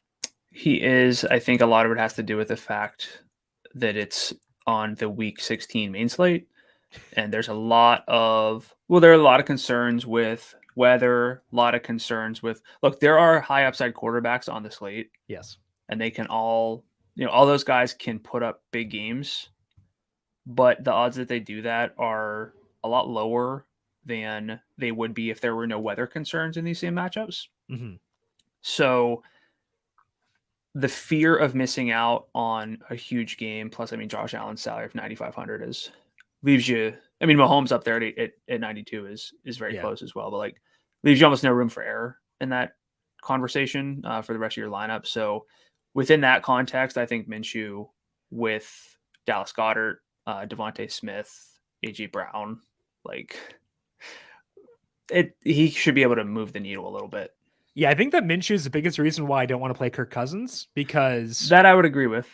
He is. I think a lot of it has to do with the fact that it's on the week 16 main slate. And there's a lot of concerns with weather, a lot of concerns with, there are high upside quarterbacks on the slate. Yes. And they can all those guys can put up big games, but the odds that they do that are a lot lower than they would be if there were no weather concerns in these same matchups. Mm-hmm. So the fear of missing out on a huge game, plus, Josh Allen's salary of 9,500 leaves you. Mahomes up there at 92 is very close as well, but leaves you almost no room for error in that conversation for the rest of your lineup. So within that context, I think Minshew with Dallas Goedert, Devontae Smith, AJ Brown, like he should be able to move the needle a little bit. Yeah, I think that Minshew is the biggest reason why I don't want to play Kirk Cousins, because that I would agree with.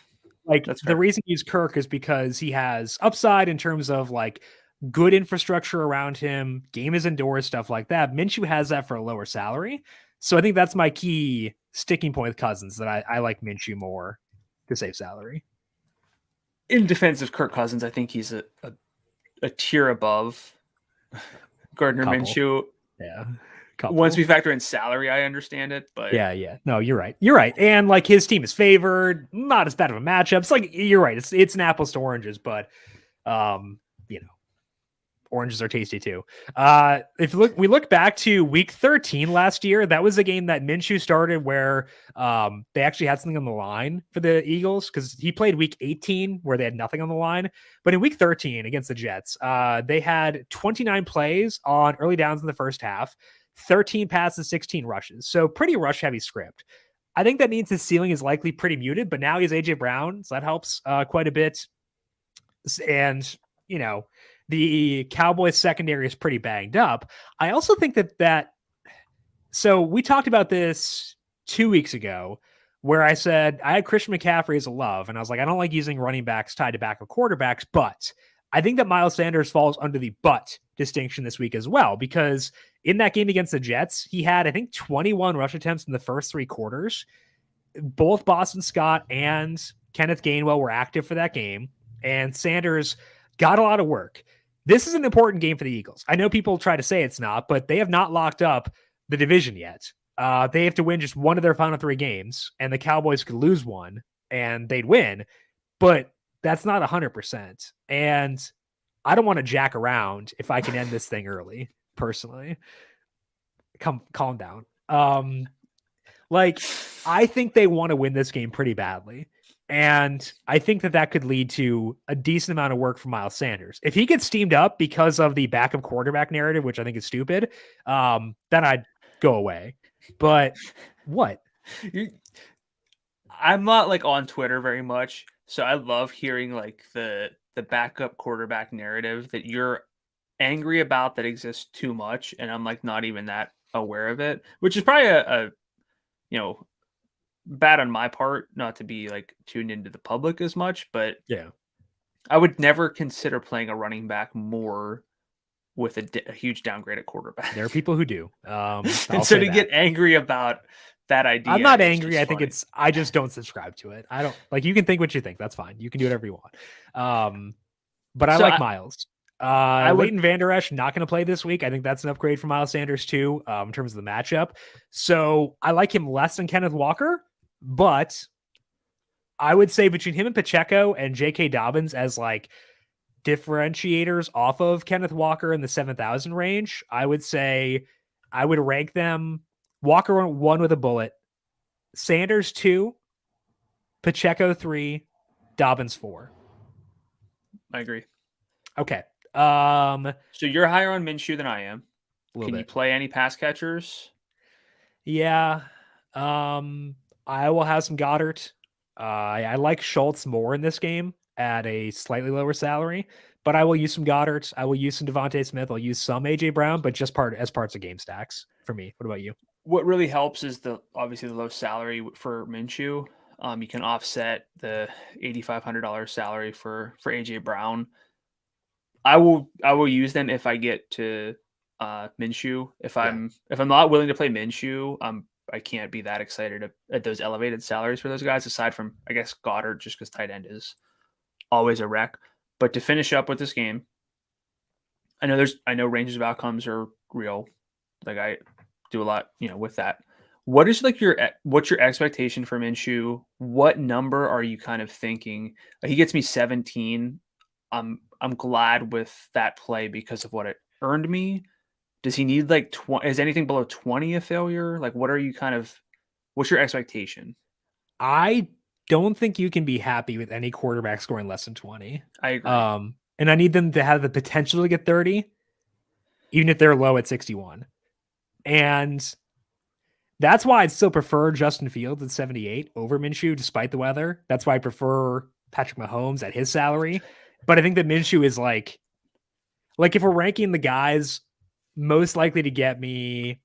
Like, the reason he's Kirk is because he has upside in terms of like good infrastructure around him, game is indoors, stuff like that. Minshew has that for a lower salary. So I think that's my key sticking point with Cousins, that I like Minshew more to save salary. In defense of Kirk Cousins, I think he's a tier above Gardner Minshew. Yeah. Once we factor in salary, I understand it, but yeah. No, you're right. And like, his team is favored, not as bad of a matchup. It's like, you're right. It's an apples to oranges, but oranges are tasty too. If we look back to week 13 last year, that was a game that Minshew started where they actually had something on the line for the Eagles, because he played week 18 where they had nothing on the line. But in week 13 against the Jets, they had 29 plays on early downs in the first half, 13 passes, 16 rushes. So pretty rush heavy script. I think that means his ceiling is likely pretty muted, but now he's AJ Brown, so that helps quite a bit. And, the Cowboys secondary is pretty banged up. I also think so we talked about this 2 weeks ago, where I said I had Christian McCaffrey as a love, and I was like, I don't like using running backs tied to backup quarterbacks, but I think that Miles Sanders falls under the but distinction this week as well, because in that game against the Jets, he had, I think, 21 rush attempts in the first 3 quarters. Both Boston Scott and Kenneth Gainwell were active for that game, and Sanders got a lot of work. This is an important game for the Eagles. I know people try to say it's not, but they have not locked up the division yet. They have to win just one of their final 3 games, and the Cowboys could lose one and they'd win, but that's not 100%. And I don't want to jack around if I can end this thing early, personally. Calm down. I think they want to win this game pretty badly. And I think that could lead to a decent amount of work for Miles Sanders. If he gets steamed up because of the backup quarterback narrative, which I think is stupid, then I'd go away. But what? I'm not like on Twitter very much, so I love hearing like the backup quarterback narrative that you're angry about that exists too much, and I'm like not even that aware of it, which is probably a bad on my part not to be like tuned into the public as much, but yeah, I would never consider playing a running back more with a huge downgrade at quarterback. There are people who do. And so to get angry about that idea, I'm not angry. I think I just don't subscribe to it. I don't like, you can think what you think. That's fine. You can do whatever you want. But I like Miles. Leighton Vander Esch not going to play this week. I think that's an upgrade for Miles Sanders too, in terms of the matchup. So I like him less than Kenneth Walker, but I would say between him and Pacheco and J.K. Dobbins as like differentiators off of Kenneth Walker in the 7,000 range, I would say I would rank them Walker 1 with a bullet, Sanders 2, Pacheco 3, Dobbins 4. I agree. Okay. So you're higher on Minshew than I am. Can you play any pass catchers? Yeah. I will have some Goddard. I like Schultz more in this game at a slightly lower salary, but I will use some Goddard. I will use some Devontae Smith. I'll use some AJ Brown, but just as parts of game stacks for me. What about you? What really helps is obviously the low salary for Minshew. You can offset the $8,500 salary for AJ Brown. I will use them if I get to Minshew. If I'm not willing to play Minshew, I can't be that excited at those elevated salaries for those guys, aside from, I guess, Goddard, just because tight end is always a wreck. But to finish up with this game, I know ranges of outcomes are real. Like, I do a lot, with that. What is like what's your expectation for Minshew? What number are you kind of thinking? He gets me 17. I'm glad with that play because of what it earned me. Does he need like 20? Is anything below 20 a failure? Like, what's your expectation? I don't think you can be happy with any quarterback scoring less than 20. I agree. And I need them to have the potential to get 30, even if they're low at 61. And That's why I'd still prefer Justin Fields at 78 over Minshew, despite the weather. That's why I prefer Patrick Mahomes at his salary. But I think that Minshew is like if we're ranking the guys most likely to get me,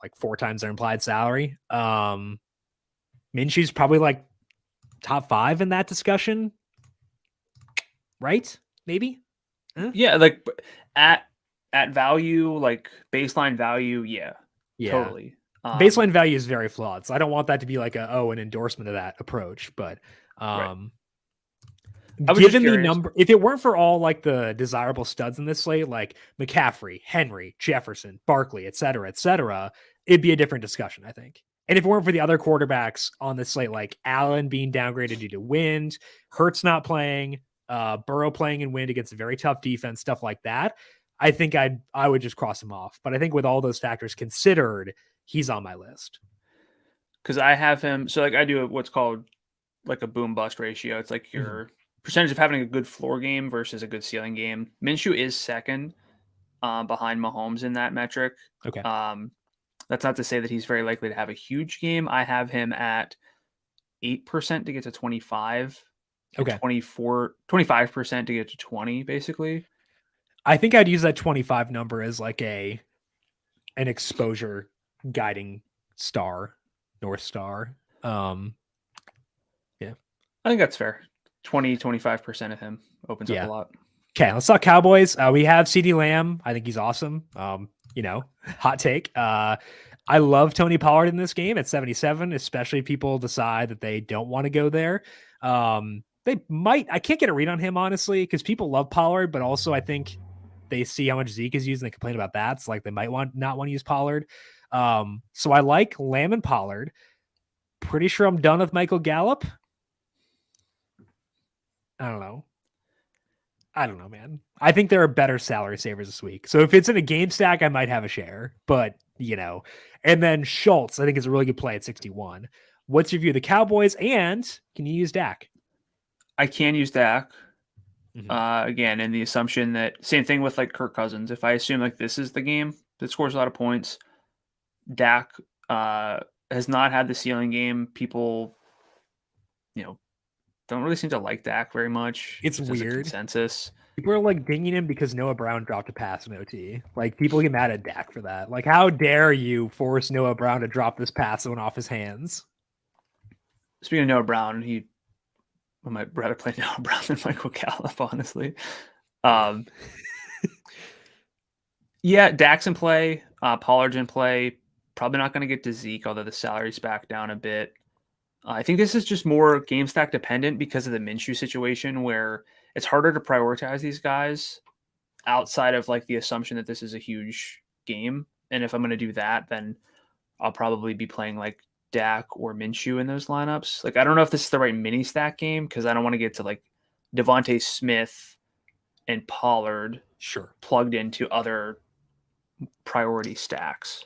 like 4 times their implied salary, Minshew's probably like top 5 in that discussion, right? Maybe. Yeah, like at value, like baseline value, yeah. Totally. Baseline value is very flawed, so I don't want that to be like an endorsement of that approach. But right. given the number, if it weren't for all like the desirable studs in this slate, like McCaffrey, Henry, Jefferson, Barkley, et cetera, it'd be a different discussion, I think. And if it weren't for the other quarterbacks on this slate, like Allen being downgraded due to wind, Hurts not playing, Burrow playing in wind against a very tough defense, stuff like that, I think I would just cross him off. But I think with all those factors considered, he's on my list. Because I have him, so like I do what's called like a boom bust ratio. It's like your percentage of having a good floor game versus a good ceiling game. Minshew is second behind Mahomes in that metric. Okay. That's not to say that he's very likely to have a huge game. I have him at 8% to get to 25. Okay. 25% to get to 20, basically. I think I'd use that 25 number as like an exposure guiding North Star. Yeah. I think that's fair. 25% of him opens up a lot. Okay, let's talk Cowboys. We have CeeDee Lamb. I think he's awesome. Hot take. I love Tony Pollard in this game at 77, especially if people decide that they don't want to go there. They might. I can't get a read on him, honestly, because people love Pollard, but also I think they see how much Zeke is used and they complain about that. So like they might not want to use Pollard. So I like Lamb and Pollard. Pretty sure I'm done with Michael Gallup. I don't know, man. I think there are better salary savers this week. So if it's in a game stack, I might have a share, but and then Schultz, I think is a really good play at 61. What's your view of the Cowboys, and can you use Dak? I can use Dak. Again, in the assumption that same thing with like Kirk Cousins. If I assume like this is the game that scores a lot of points, Dak has not had the ceiling game. People, don't really seem to like Dak very much. It's weird. Consensus. People are like dinging him because Noah Brown dropped a pass in OT. Like people get mad at Dak for that. Like, how dare you force Noah Brown to drop this pass that went off his hands? Speaking of Noah Brown, I might rather play Noah Brown than Michael Gallup, honestly. Yeah, Dak's in play. Pollard's in play. Probably not going to get to Zeke, although the salary's back down a bit. I think this is just more game stack dependent because of the Minshew situation, where it's harder to prioritize these guys outside of like the assumption that this is a huge game. And if I'm going to do that, then I'll probably be playing like Dak or Minshew in those lineups. Like, I don't know if this is the right mini stack game because I don't want to get to like Devontae Smith and Pollard plugged into other priority stacks.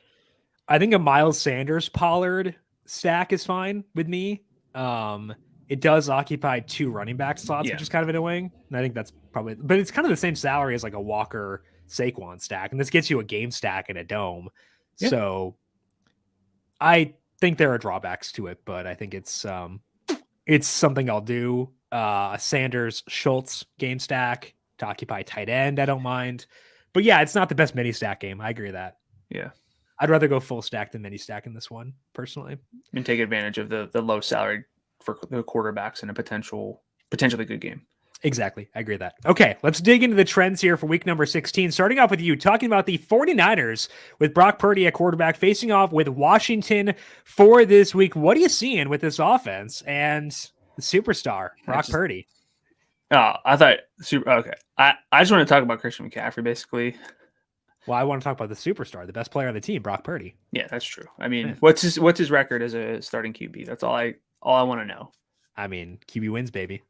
I think a Miles Sanders Pollard stack is fine with me. It does occupy 2 running back slots, which is kind of annoying. And I think that's probably, but it's kind of the same salary as like a Walker Saquon stack. And this gets you a game stack in a dome. Yeah. So I think there are drawbacks to it, but I think it's something I'll do. Sanders Schultz game stack to occupy tight end. I don't mind, but yeah, it's not the best mini stack game. I agree with that. Yeah. I'd rather go full stack than mini stack in this one, personally. And take advantage of the low salary for the quarterbacks in a potentially good game. Exactly. I agree with that. Okay, let's dig into the trends here for week number 16. Starting off with you, talking about the 49ers with Brock Purdy at quarterback, facing off with Washington for this week. What are you seeing with this offense and the superstar, Brock Purdy? Oh, I thought okay. I just want to talk about Christian McCaffrey, basically. Well, I want to talk about the superstar, the best player on the team, Brock Purdy. Yeah, that's true. I mean, what's his record as a starting QB? That's all I want to know. I mean, QB wins, baby.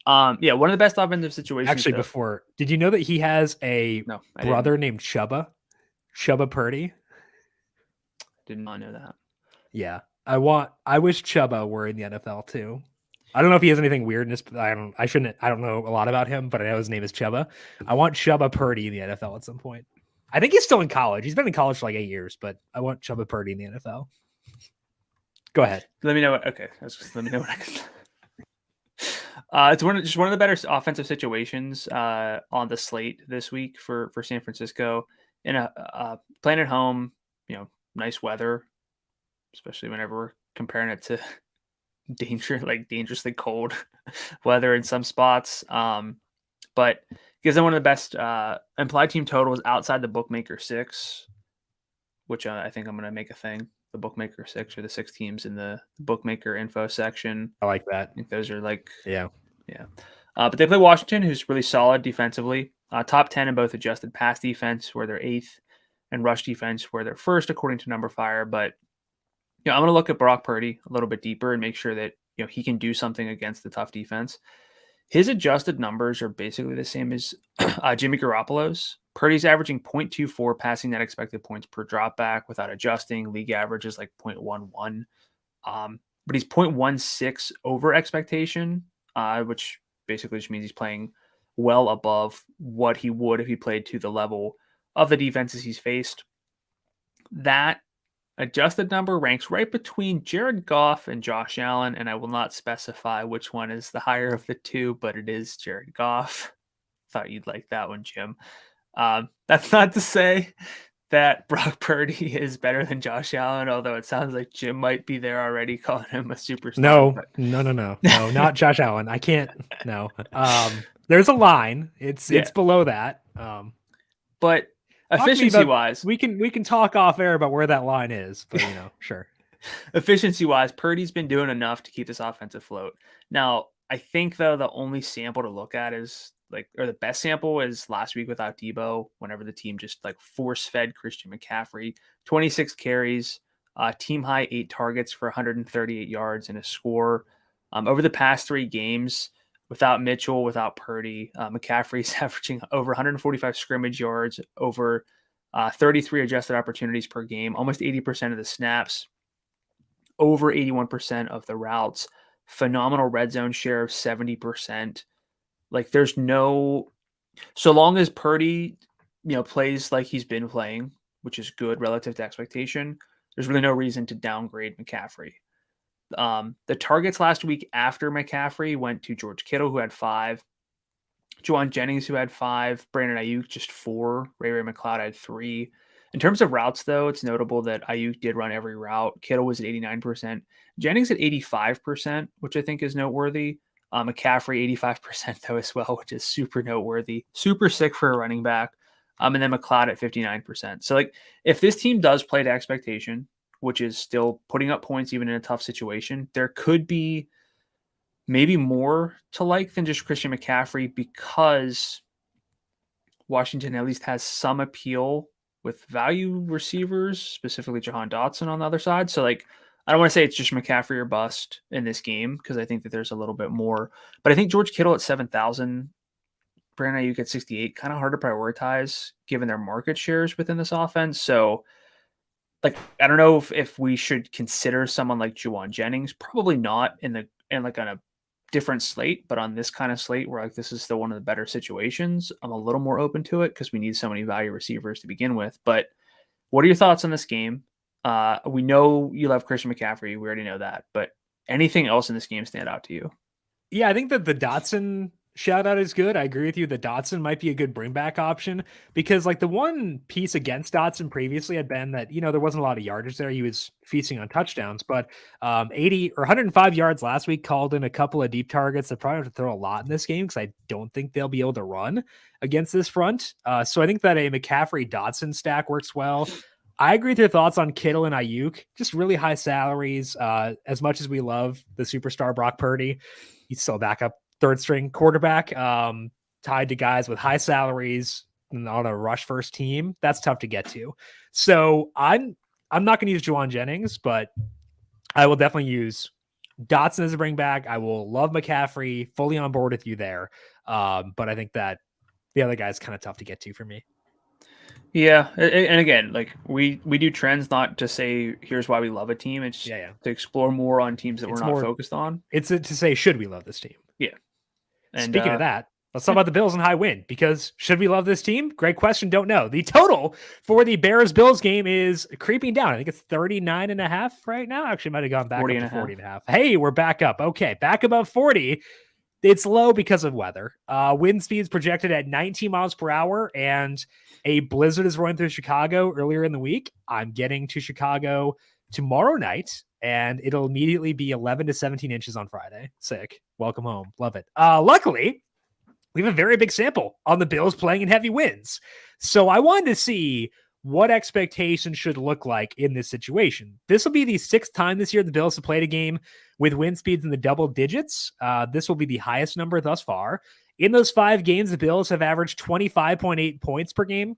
Yeah, one of the best offensive situations. Actually, did you know that he has a brother named Chuba Purdy? Did not know that. Yeah, I wish Chuba were in the NFL too. I don't know if he has anything weird in his. I don't know a lot about him, but I know his name is Chuba. I want Chuba Purdy in the NFL at some point. I think he's still in college. He's been in college for like 8 years, but I want Chuba Purdy in the NFL. Go ahead. Let me know what. Okay, let me know what I can. It's just one of the better offensive situations on the slate this week for San Francisco. In a playing at home, nice weather, especially whenever we're comparing it to dangerously cold weather in some spots. But gives them one of the best implied team totals outside the bookmaker 6, which I think I'm going to make a thing. The bookmaker 6 or the 6 teams in the bookmaker info section. I like that. I think those are like, yeah. But they play Washington, who's really solid defensively. Top 10 in both adjusted pass defense, where they're 8th, and rush defense, where they're 1st, according to numberFire. But I'm going to look at Brock Purdy a little bit deeper and make sure that he can do something against the tough defense. His adjusted numbers are basically the same as Jimmy Garoppolo's. Purdy's averaging 0.24 passing net expected points per dropback without adjusting. League average is like 0.11. But he's 0.16 over expectation, which basically just means he's playing well above what he would if he played to the level of the defenses he's faced. That adjusted number ranks right between Jared Goff and Josh Allen, and I will not specify which one is the higher of the two, but it is Jared Goff. Thought you'd like that one, Jim. That's not to say that Brock Purdy is better than Josh Allen, although it sounds like Jim might be there already calling him a superstar. No, not Josh Allen. I can't. No. There's a line. It's below that. But efficiency wise, we can talk off air about where that line is, but sure. Efficiency wise, Purdy's been doing enough to keep this offense afloat. Now, I think though the only sample to look at is the best sample is last week without Debo, whenever the team just force fed Christian McCaffrey, 26 carries, team high 8 targets for 138 yards and a score. Over the past 3 games, without Mitchell, without Purdy, McCaffrey's averaging over 145 scrimmage yards, over 33 adjusted opportunities per game, almost 80% of the snaps, over 81% of the routes, phenomenal red zone share of 70%. There's no, so long as Purdy, plays like he's been playing, which is good relative to expectation, there's really no reason to downgrade McCaffrey. The targets last week after McCaffrey went to George Kittle, who had 5, Juwan Jennings, who had 5, Brandon Ayuk, just 4, Ray McCloud had 3. In terms of routes, though, it's notable that Ayuk did run every route. Kittle was at 89%. Jennings at 85%, which I think is noteworthy. McCaffrey 85% though as well, which is super noteworthy. Super sick for a running back. And then McCloud at 59%. So if this team does play to expectation, which is still putting up points even in a tough situation, there could be maybe more to like than just Christian McCaffrey, because Washington at least has some appeal with value receivers, specifically Jahan Dotson on the other side. So I don't want to say it's just McCaffrey or bust in this game, because I think that there's a little bit more. But I think George Kittle at 7,000, Brandon Ayuk at 68, kind of hard to prioritize given their market shares within this offense. So, I don't know if we should consider someone like Juwan Jennings. Probably not on a different slate, but on this kind of slate where this is still one of the better situations, I'm a little more open to it because we need so many value receivers to begin with. But what are your thoughts on this game? We know you love Christian McCaffrey. We already know that. But anything else in this game stand out to you? Yeah, I think that the Dotson shout out is good. I agree with you. The Dotson might be a good bring back option, because the one piece against Dotson previously had been that, there wasn't a lot of yardage there. He was feasting on touchdowns, but 80 or 105 yards last week, called in a couple of deep targets. They probably have to throw a lot in this game, because I don't think they'll be able to run against this front. So I think that a McCaffrey Dotson stack works well. I agree with your thoughts on Kittle and Ayuk, just really high salaries. As much as we love the superstar Brock Purdy, he's still a backup third string quarterback, tied to guys with high salaries and on a rush first team. That's tough to get to. So I'm not going to use Juwan Jennings, but I will definitely use Dotson as a bring back. I will love McCaffrey, fully on board with you there. But I think that the other guy is kind of tough to get to for me. Yeah, and again, we do trends not to say here's why we love a team. It's to explore more on teams that we're not focused on. It's to say, should we love this team? Yeah. And speaking of that, Let's talk about the Bills and high win, because should we love this team? Great question. Don't know. The total for the Bears-Bills game is creeping down. I think it's 39.5 right now. Actually, might have gone back up to 40.5. Hey, we're back up. Okay, back above 40. It's low because of weather. Wind speeds projected at 19 miles per hour, and a blizzard is rolling through Chicago earlier in the week. I'm getting to Chicago tomorrow night, and it'll immediately be 11 to 17 inches on Friday. Sick. Welcome home. Love it. Luckily, we have a very big sample on the Bills playing in heavy winds. So I wanted to see what expectations should look like in this situation. This will be the 6th time this year the Bills have played a game with wind speeds in the double digits. This will be the highest number thus far. In those 5 games, the Bills have averaged 25.8 points per game.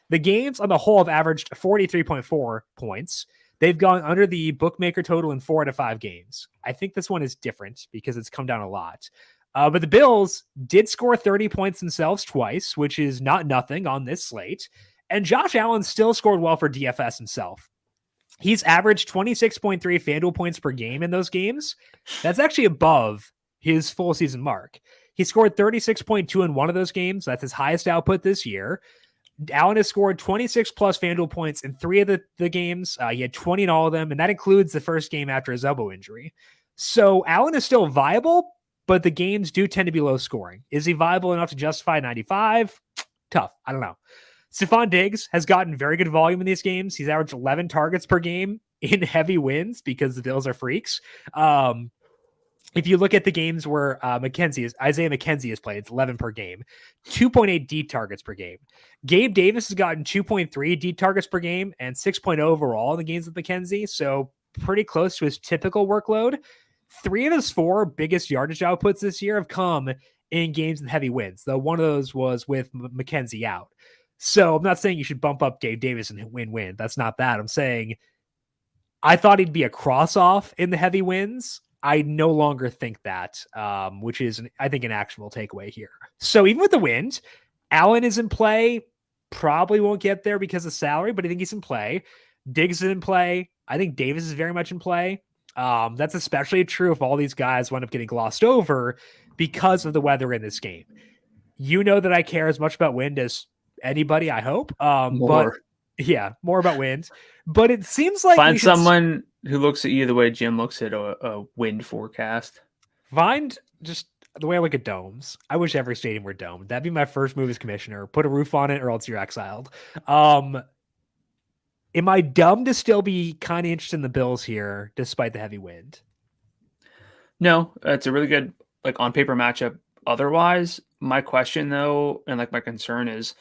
The games on the whole have averaged 43.4 points. They've gone under the bookmaker total in 4 out of 5 games. I think this one is different because it's come down a lot. But the Bills did score 30 points themselves twice, which is not nothing on this slate. And Josh Allen still scored well for DFS himself. He's averaged 26.3 FanDuel points per game in those games. That's actually above his full season mark. He scored 36.2 in one of those games. That's his highest output this year. Allen has scored 26 plus FanDuel points in 3 of the games. He had 20 in all of them, and that includes the first game after his elbow injury. So Allen is still viable, but the games do tend to be low scoring. Is he viable enough to justify 95? Tough. I don't know. Stephon Diggs has gotten very good volume in these games. He's averaged 11 targets per game in heavy wins because the Bills are freaks. If you look at the games where Isaiah McKenzie has played, it's 11 per game, 2.8 deep targets per game. Gabe Davis has gotten 2.3 deep targets per game and 6.0 overall in the games with McKenzie. So pretty close to his typical workload. 3 of his 4 biggest yardage outputs this year have come in games with heavy wins, though one of those was with McKenzie out. So I'm not saying you should bump up Gabe Davis and win-win. That's not that. I'm saying I thought he'd be a cross-off in the heavy wins. I no longer think that, which is, I think, an actual takeaway here. So even with the wind, Allen is in play. Probably won't get there because of salary, but I think he's in play. Diggs is in play. I think Davis is very much in play. That's especially true if all these guys wind up getting glossed over because of the weather in this game. You know that I care as much about wind as anybody, I hope. But yeah, more about wind. But it seems like find someone who looks at you the way Jim looks at a wind forecast. Find just the way I look at domes. I wish every stadium were domed. That'd be my first move as commissioner. Put a roof on it or else you're exiled. Am I dumb to still be kind of interested in the Bills here, despite the heavy wind? No, it's a really good on paper matchup. Otherwise, my question though, and my concern is,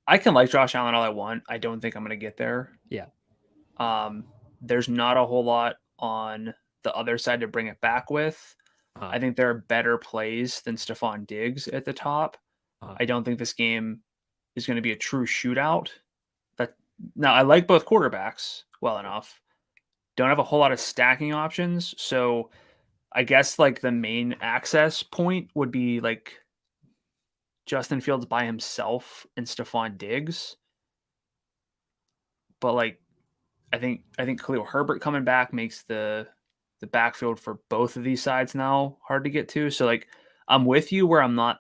I can like Josh Allen all I want. I don't think I'm going to get there. Yeah. There's not a whole lot on the other side to bring it back with. I think there are better plays than Stephon Diggs at the top. I don't think this game is going to be a true shootout. Now, I like both quarterbacks well enough. Don't have a whole lot of stacking options. So I guess the main access point would be Justin Fields by himself and Stephon Diggs. But I think Khalil Herbert coming back makes the backfield for both of these sides now hard to get to. So I'm with you where I'm not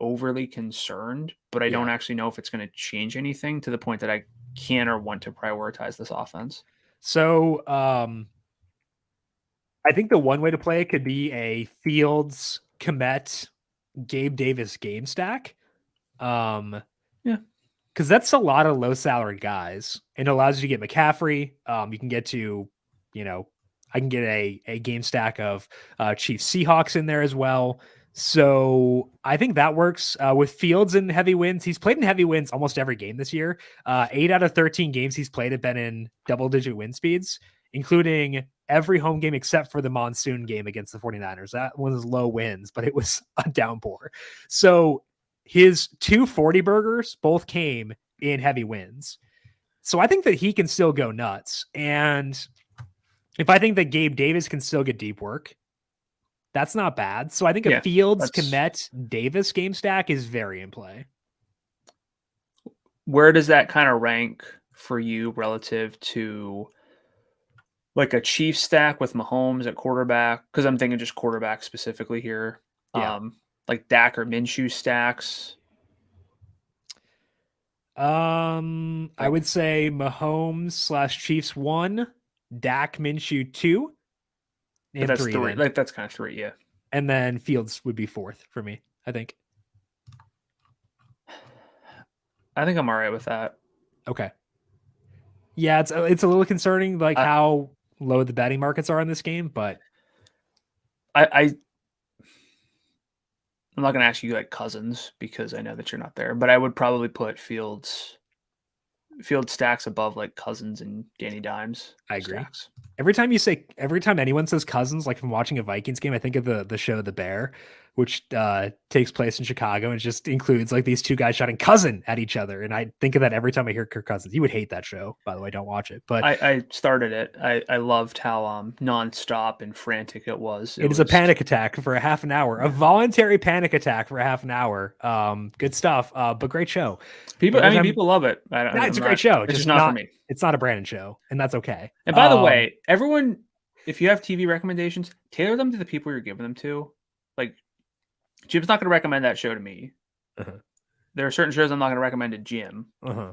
overly concerned, but I don't actually know if it's going to change anything to the point that I can or want to prioritize this offense. So I think the one way to play it could be a Fields, Kmet, Gabe Davis game stack. Yeah. Because that's a lot of low salary guys. It allows you to get McCaffrey. You can get to, I can get a game stack of Chiefs Seahawks in there as well. So I think that works with Fields in heavy wins. He's played in heavy wins almost every game this year. 8 out of 13 games he's played have been in double-digit win speeds, including every home game except for the monsoon game against the 49ers. That was low wins, but it was a downpour. So his 2 40 burgers both came in heavy wins. So I think that he can still go nuts. And if I think that Gabe Davis can still get deep work, that's not bad. So I think a Fields, Kmet, Davis game stack is very in play. Where does that kind of rank for you relative to a Chiefs stack with Mahomes at quarterback? Because I'm thinking just quarterback specifically here. Yeah. like Dak or Minshew stacks? I would say Mahomes / Chiefs 1, Dak Minshew 2, But and that's 3 three. then. Like that's kind of 3, yeah. And then Fields would be 4th for me, I think. I think I'm all right with that. Okay. Yeah, it's a little concerning, like how low the betting markets are in this game, but I'm not going to ask you like Cousins because I know that you're not there, but I would probably put Fields stacks above like Cousins and Danny Dimes. I agree. Stacks. Every time anyone says Cousins, like from watching a Vikings game, I think of the show The Bear, which takes place in Chicago and just includes like these two guys shouting cousin at each other. And I think of that every time I hear Kirk Cousins. You would hate that show, by the way. Don't watch it. But I started it. I loved how nonstop and frantic it was. It is a panic attack for a half an hour, a voluntary panic attack for a half an hour. Good stuff. But great show. People love it. It's a great show. It's just not for me. It's not a Brandon show, and that's okay. And by the way, everyone, if you have TV recommendations, tailor them to the people you're giving them to. Like, Jim's not going to recommend that show to me. Uh-huh. There are certain shows I'm not going to recommend to Jim. Uh-huh.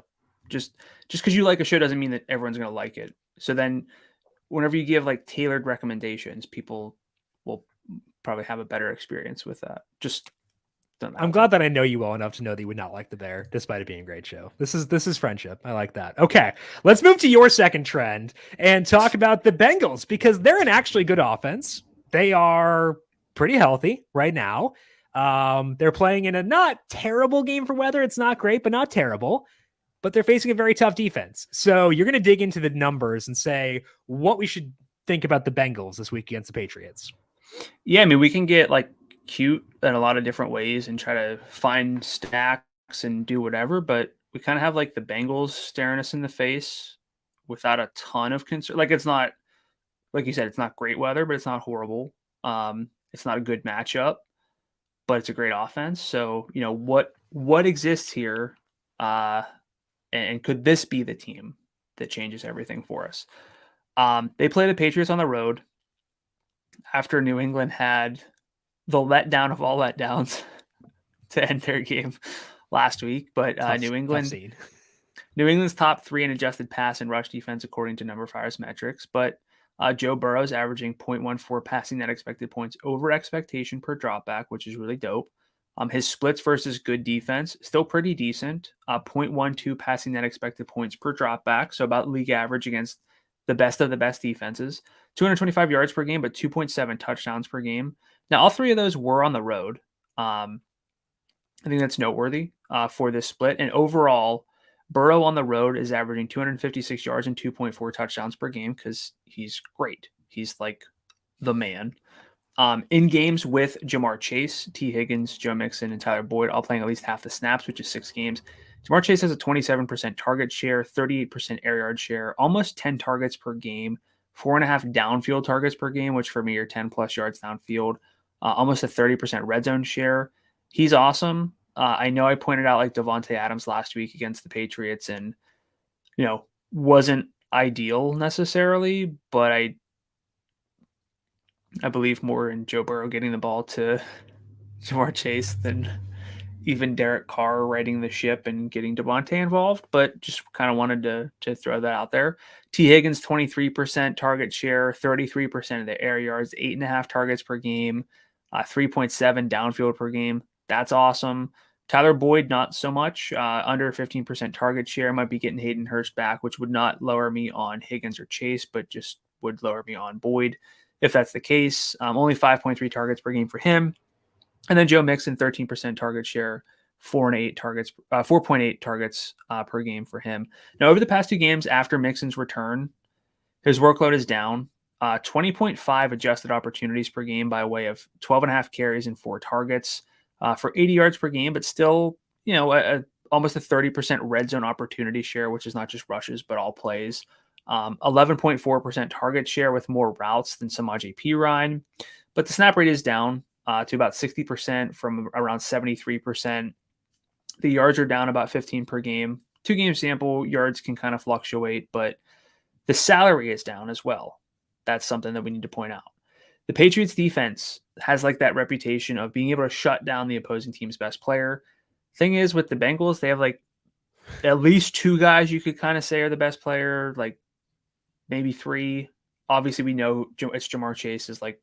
Just because you like a show doesn't mean that everyone's going to like it. So then, whenever you give like tailored recommendations, people will probably have a better experience with that. Just. I'm glad that I know you well enough to know that you would not like The Bear, despite it being a great show. This is friendship. I like that. Okay, let's move to your second trend and talk about the Bengals because they're an actually good offense. They are pretty healthy right now. They're playing in a not terrible game for weather. It's not great, but not terrible. But they're facing a very tough defense. So you're going to dig into the numbers and say what we should think about the Bengals this week against the Patriots. Yeah, I mean, we can get like cute in a lot of different ways and try to find stacks and do whatever, but we kind of have like the Bengals staring us in the face without a ton of concern. Like, it's not, like you said, it's not great weather, but it's not horrible. It's not a good matchup, but it's a great offense. So, you know, what exists here, and could this be the team that changes everything for us? They play the Patriots on the road after New England had the letdown of all letdowns to end their game last week. But New England's top 3 in adjusted pass and rush defense according to numberFire's metrics. But Joe Burrow's averaging 0.14 passing net expected points over expectation per dropback, which is really dope. His splits versus good defense, still pretty decent. 0.12 passing net expected points per dropback, so about league average against the best of the best defenses. 225 yards per game, but 2.7 touchdowns per game. Now, all 3 of those were on the road. I think that's noteworthy for this split. And overall, Burrow on the road is averaging 256 yards and 2.4 touchdowns per game because he's great. He's like the man. In games with Jamar Chase, T. Higgins, Joe Mixon, and Tyler Boyd all playing at least half the snaps, which is 6 games. Jamar Chase has a 27% target share, 38% air yard share, almost 10 targets per game, 4.5 downfield targets per game, which for me are 10 plus yards downfield, almost a 30% red zone share. He's awesome. I know I pointed out like Devontae Adams last week against the Patriots and, you know, wasn't ideal necessarily, but I believe more in Joe Burrow getting the ball to Jamar Chase than even Derek Carr riding the ship and getting Devontae involved, but just kind of wanted to throw that out there. T. Higgins, 23% target share, 33% of the air yards, 8.5 targets per game, 3.7 downfield per game. That's awesome. Tyler Boyd, not so much, under 15% target share. Might be getting Hayden Hurst back, which would not lower me on Higgins or Chase, but just would lower me on Boyd if that's the case. Only 5.3 targets per game for him. And then Joe Mixon, 13% target share, 4.8 targets per game for him. Now, over the past 2 games after Mixon's return, his workload is down. 20.5 adjusted opportunities per game by way of 12.5 carries and 4 targets for 80 yards per game, but still, you know, almost a 30% red zone opportunity share, which is not just rushes, but all plays. 11.4% target share with more routes than Samaje Perine, but the snap rate is down to about 60% from around 73%. The yards are down about 15 per game. 2-game sample, yards can kind of fluctuate, but the salary is down as well. That's something that we need to point out. the Patriots defense has like that reputation of being able to shut down the opposing team's best player. Thing is, with the Bengals, they have like at least 2 guys you could kind of say are the best player, like maybe 3. Obviously, we know it's Jamar Chase is like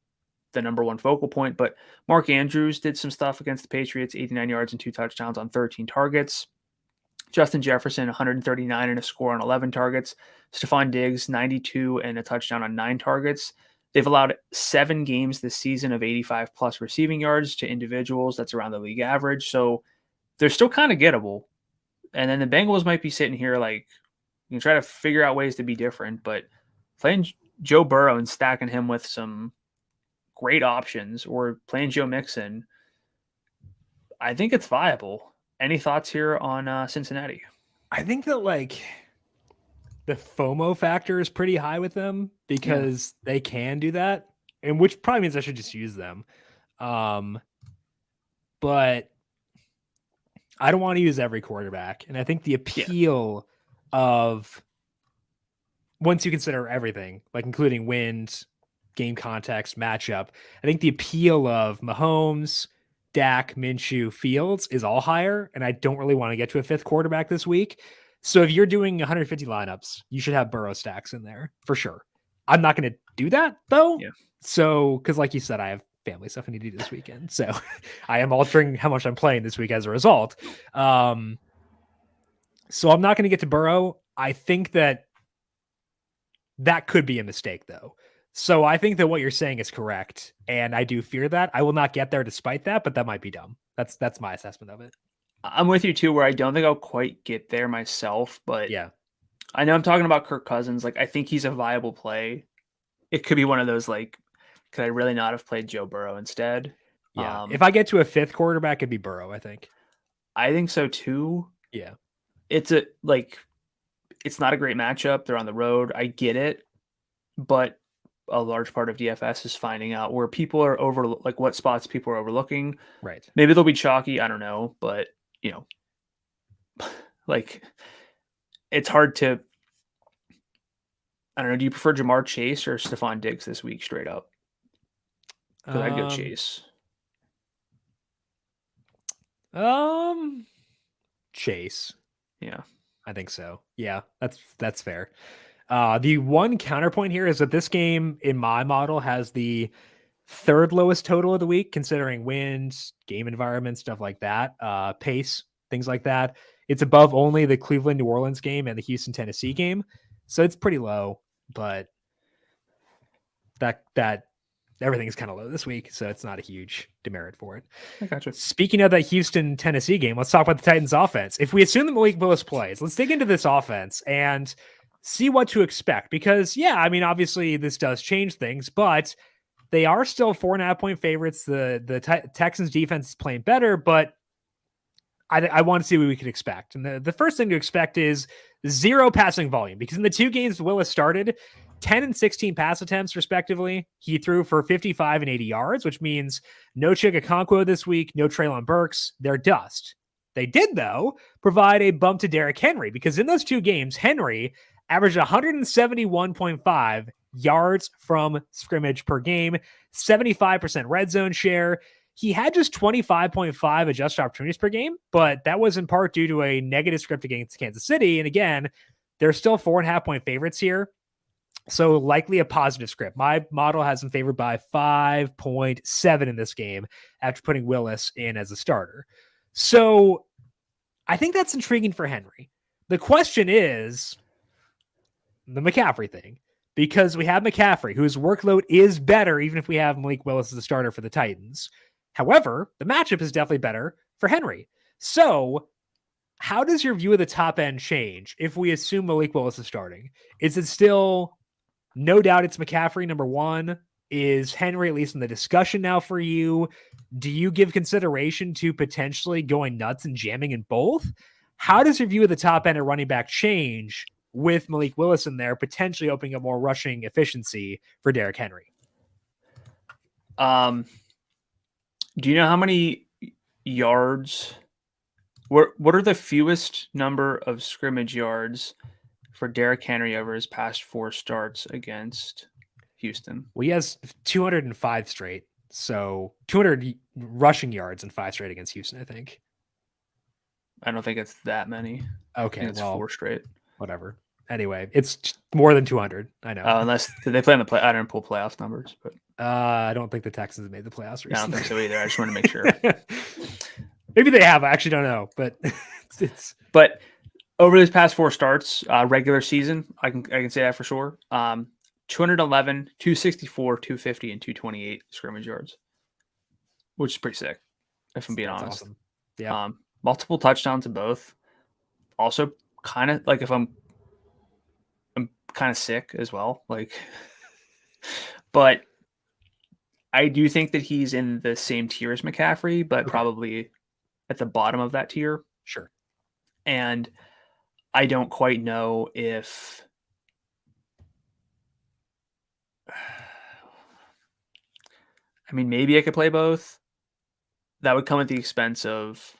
the number one focal point, but Mark Andrews did some stuff against the Patriots, 89 yards and 2 touchdowns on 13 targets. Justin Jefferson, 139 and a score on 11 targets. Stephon Diggs, 92 and a touchdown on 9 targets. They've allowed 7 games this season of 85 plus receiving yards to individuals. That's around the league average. So they're still kind of gettable. And then the Bengals might be sitting here like, you can try to figure out ways to be different, but playing Joe Burrow and stacking him with some great options or playing Joe Mixon, I think it's viable. Any thoughts here on Cincinnati? I think that like the FOMO factor is pretty high with them because they can do that, and which probably means I should just use them. But I don't want to use every quarterback. And I think the appeal of, once you consider everything, like including wins, game context, matchup, I think the appeal of Mahomes, Dak, Minshew, Fields is all higher. And I don't really want to get to a 5th quarterback this week. So if you're doing 150 lineups, you should have Burrow stacks in there for sure. I'm not going to do that though. Yeah. So, because like you said, I have family stuff I need to do this weekend. So I am altering how much I'm playing this week as a result. So I'm not going to get to Burrow. I think that could be a mistake though. So I think that what you're saying is correct. And I do fear that. I will not get there despite that, but that might be dumb. That's my assessment of it. I'm with you too, where I don't think I'll quite get there myself, but yeah, I know I'm talking about Kirk Cousins. Like, I think he's a viable play. It could be one of those, like, could I really not have played Joe Burrow instead? Yeah. If I get to a 5th quarterback, it'd be Burrow, I think. I think so too. Yeah. It's not a great matchup. They're on the road. I get it. But a large part of DFS is finding out where people are what spots people are overlooking. Right. Maybe they'll be chalky. I don't know. But, like, it's hard to, I don't know. Do you prefer Jamar Chase or Stephon Diggs this week straight up? Because I'd go Chase. Chase. Yeah. I think so. Yeah, that's fair. The one counterpoint here is that this game in my model has the 3rd lowest total of the week, considering wins, game environment, stuff like that, pace, things like that. It's above only the Cleveland New Orleans game and the Houston Tennessee game, so it's pretty low. But that everything is kind of low this week, so it's not a huge demerit for it. I gotcha. Speaking of that Houston Tennessee game, let's talk about the Titans offense. If we assume that Malik Willis plays, let's dig into this offense and see what to expect. Because obviously this does change things, but they are still 4.5-point favorites. The Texans defense is playing better, but I want to see what we could expect. And the first thing to expect is 0 passing volume, because in the 2 games Willis started, 10 and 16 pass attempts, respectively. He threw for 55 and 80 yards, which means no Chigakonkwo this week, no Treylon Burks. They're dust. They did, though, provide a bump to Derrick Henry, because in those 2 games, Henry averaged 171.5 yards from scrimmage per game, 75% red zone share. He had just 25.5 adjusted opportunities per game, but that was in part due to a negative script against Kansas City. And again, they're still 4.5-point favorites here. So likely a positive script. My model has them favored by 5.7 in this game after putting Willis in as a starter. So I think that's intriguing for Henry. The question is the McCaffrey thing, because we have McCaffrey, whose workload is better even if we have Malik Willis as a starter for the Titans. However, the matchup is definitely better for Henry. So how does your view of the top end change if we assume Malik Willis is starting? Is it still, no doubt it's McCaffrey number 1? Is Henry at least in the discussion now for you? Do you give consideration to potentially going nuts and jamming in both? How does your view of the top end at running back change with Malik Willis in there, potentially opening up more rushing efficiency for Derrick Henry? Do you know how many yards? What are the fewest number of scrimmage yards for Derrick Henry over his past 4 starts against Houston. Well, he has 205 straight. So 200 rushing yards and 5 straight against Houston, I think. I don't think it's that many. Okay, it's 4 straight. Whatever. Anyway, it's more than 200. I know. Unless did they play in the play? I didn't pull playoff numbers, but I don't think the Texans made the playoffs recently. I don't think so either. I just want to make sure. Maybe they have. I actually don't know, but it's. But over these past 4 starts, regular season, I can say that for sure. 211, 264, 250, and 228 scrimmage yards, which is pretty sick, if I'm being honest. Awesome. Yeah. Multiple touchdowns in both. Also, kind of like if I'm kind of sick as well. Like, but I do think that he's in the same tier as McCaffrey, but probably at the bottom of that tier. Sure. And I don't quite know if I mean, maybe I could play both. That would come at the expense of,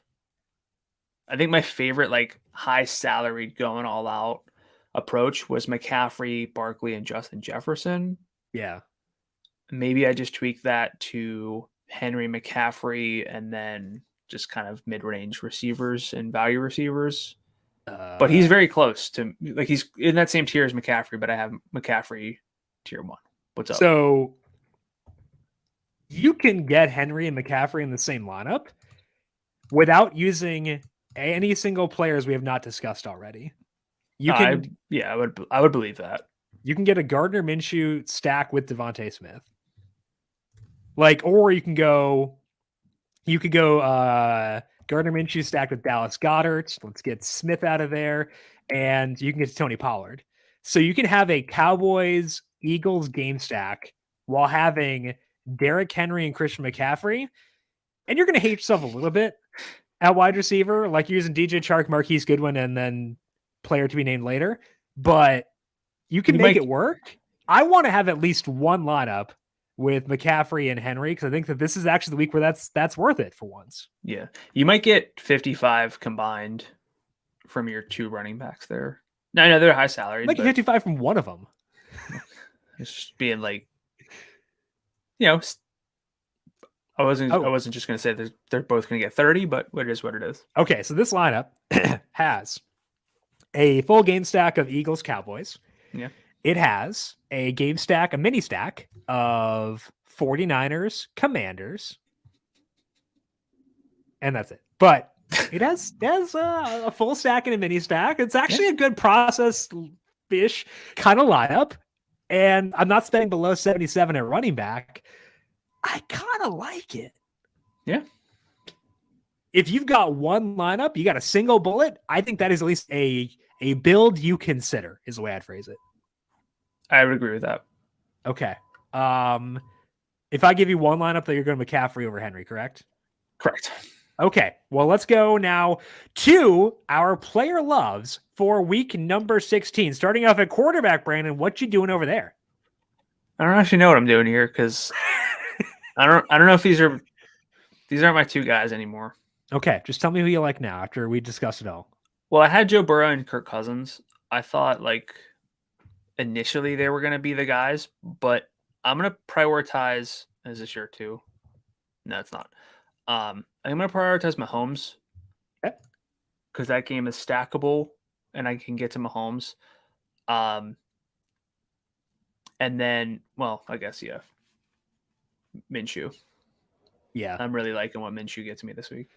I think my favorite like high salaried going all out approach was McCaffrey, Barkley, and Justin Jefferson. Yeah. Maybe I just tweak that to Henry, McCaffrey, and then just kind of mid-range receivers and value receivers. But he's very close to, like, he's in that same tier as McCaffrey, but I have McCaffrey tier 1. What's up? So you can get Henry and McCaffrey in the same lineup without using any single players we have not discussed already. You can, I would believe that. You can get a Gardner Minshew stack with Devontae Smith. Like, or you could go Gardner Minshew stacked with Dallas Goedert. Let's get Smith out of there. And you can get Tony Pollard. So you can have a Cowboys Eagles game stack while having Derrick Henry and Christian McCaffrey. And you're going to hate yourself a little bit at wide receiver, like you're using DJ Chark, Marquise Goodwin, and then player to be named later. But you can make it work. I want to have at least one lineup with McCaffrey and Henry, because I think that this is actually the week where that's worth it for once. Yeah. You might get 55 combined from your 2 running backs there. No, they're high salary. Like 55 from one of them. It's just being like, I wasn't just going to say they're both going to get 30, but it is what it is. Okay, so this lineup has a full game stack of Eagles Cowboys. Yeah. It has a game stack, a mini stack of 49ers Commanders. And that's it. But it has a full stack and a mini stack. It's actually a good process-ish kind of lineup. And I'm not spending below 77 at running back. I kind of like it. Yeah. If you've got one lineup, you got a single bullet, I think that is at least a build you consider, is the way I'd phrase it. I would agree with that. Okay. If I give you one lineup, that you're going to McCaffrey over Henry, correct? Correct. Okay. Well, let's go now to our player loves for week number 16. Starting off at quarterback, Brandon, what you doing over there? I don't actually know what I'm doing here because I don't know if these aren't my 2 guys anymore. Okay, just tell me who you like now after we discuss it all. Well, I had Joe Burrow and Kirk Cousins. I thought like initially they were going to be the guys, but I'm going to prioritize. Is this your 2? No, it's not. I'm going to prioritize Mahomes because that game is stackable and I can get to Mahomes. And then, well, I guess, Minshew. Yeah. I'm really liking what Minshew gets me this week.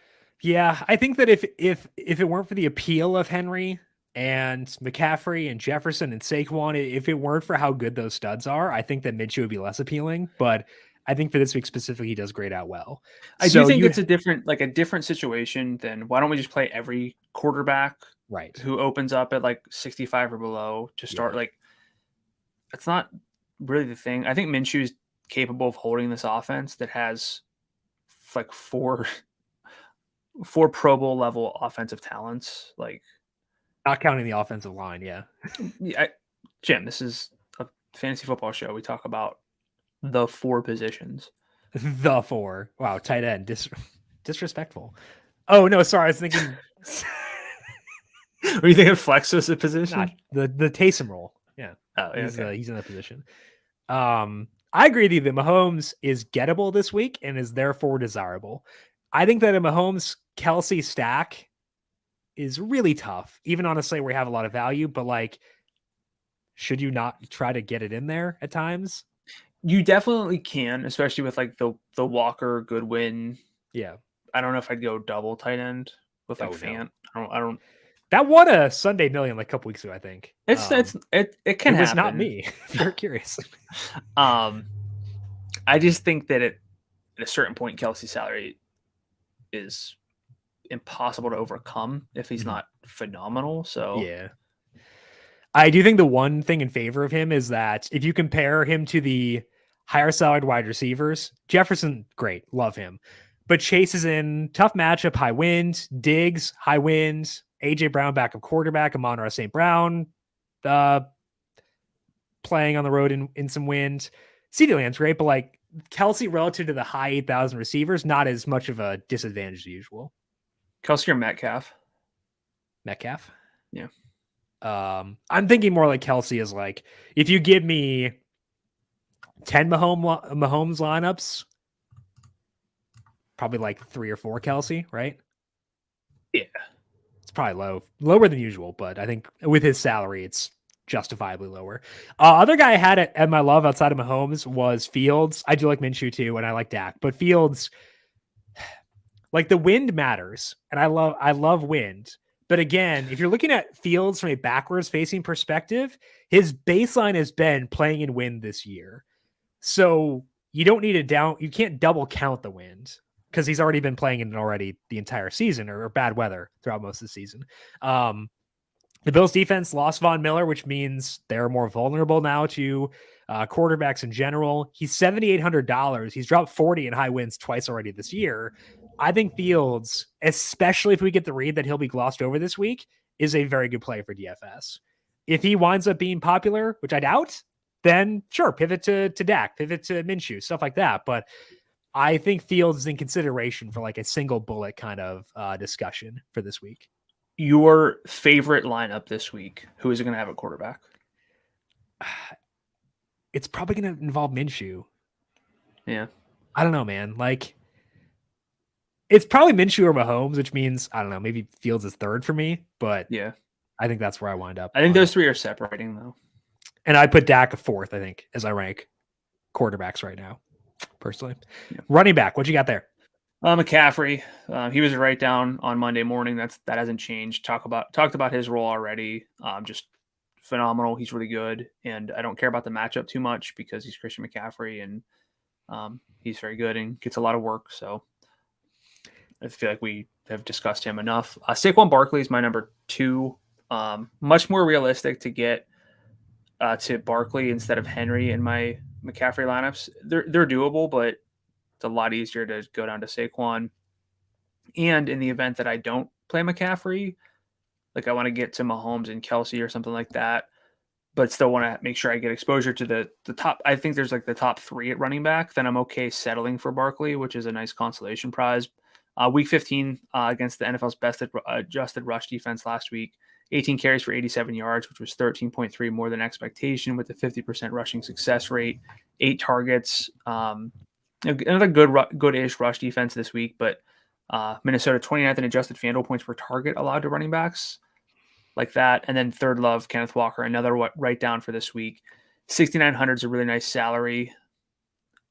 Yeah, I think that if it weren't for the appeal of Henry and McCaffrey and Jefferson and Saquon, if it weren't for how good those studs are, I think that Minshew would be less appealing. But I think for this week specifically, he does grade out well. I do think it's a different situation than why don't we just play every quarterback who opens up at like 65 or below to start? Like, that's not really the thing. I think Minshew is capable of holding this offense that has like four Pro Bowl level offensive talents, like not counting the offensive line. Yeah. Jim, this is a fantasy football show. We talk about the 4 positions. The 4. Wow. Tight end. Disrespectful. Oh no. Sorry. I was thinking. Were you thinking flex was a position? The Taysom role. Yeah. Oh, yeah, he's in that position. I agree with you that Mahomes is gettable this week and is therefore desirable. I think that a Mahomes Kelsey stack is really tough, even on a slate where you have a lot of value, but like, should you not try to get it in there at times? You definitely can, especially with like the Walker Goodwin. Yeah. I don't know if I'd go double tight end with like Fant. No. I don't. That won a Sunday Million like a couple weeks ago, I think. It can happen. It was not me. If you're curious. I just think that at a certain point, Kelsey's salary is impossible to overcome if he's not phenomenal. So yeah. I do think the one thing in favor of him is that if you compare him to the higher salaried wide receivers, Jefferson, great, love him. But Chase is in tough matchup, high wind, Diggs, high wind, AJ Brown backup quarterback, Amon-Ra St. Brown playing on the road in some wind. CeeDee Lamb's great, but like Kelsey relative to the high 8,000 receivers, not as much of a disadvantage as usual. Kelsey or Metcalf? Metcalf? Yeah. I'm thinking more like Kelsey is like, if you give me 10 Mahomes lineups, probably like 3 or 4 Kelsey, right? Yeah. It's probably lower than usual, but I think with his salary, it's justifiably lower. Other guy I had at my love outside of Mahomes was Fields. I do like Minshew too, and I like Dak, but Fields, like the wind matters, and I love wind. But again, if you're looking at Fields from a backwards facing perspective, his baseline has been playing in wind this year. So you don't need you can't double count the wind because he's already been playing in it already the entire season or bad weather throughout most of the season. The Bills defense lost Von Miller, which means they're more vulnerable now to quarterbacks in general. He's $7,800. He's dropped 40 in high wins twice already this year. I think Fields, especially if we get the read that he'll be glossed over this week, is a very good play for DFS. If he winds up being popular, which I doubt, then sure, pivot to Dak, pivot to Minshew, stuff like that. But I think Fields is in consideration for like a single bullet kind of discussion for this week. Your favorite lineup this week, who is it going to have at quarterback? It's probably going to involve Minshew. Yeah. I don't know, man. Like, it's probably Minshew or Mahomes, which means, I don't know, maybe Fields is third for me, but yeah, I think that's where I wind up. I think those 3 are separating, though. And I put Dak a fourth, I think, as I rank quarterbacks right now, personally. Yeah. Running back, what you got there? McCaffrey. He was right down on Monday morning. That hasn't changed. Talked about his role already. Just phenomenal. He's really good, and I don't care about the matchup too much because he's Christian McCaffrey, and he's very good and gets a lot of work. So I feel like we have discussed him enough. Saquon Barkley is my number 2. Much more realistic to get to Barkley instead of Henry in my McCaffrey lineups. They're doable, but it's a lot easier to go down to Saquon. And in the event that I don't play McCaffrey, like I want to get to Mahomes and Kelsey or something like that, but still want to make sure I get exposure to the top. I think there's like the top 3 at running back. Then I'm okay settling for Barkley, which is a nice consolation prize. Week 15 against the NFL's best adjusted rush defense last week. 18 carries for 87 yards, which was 13.3 more than expectation with a 50% rushing success rate. 8 targets. Another good-ish rush defense this week, but Minnesota 29th in adjusted FanDuel points per target allowed to running backs like that. And then third love, Kenneth Walker, another write down for this week. 6,900 is a really nice salary.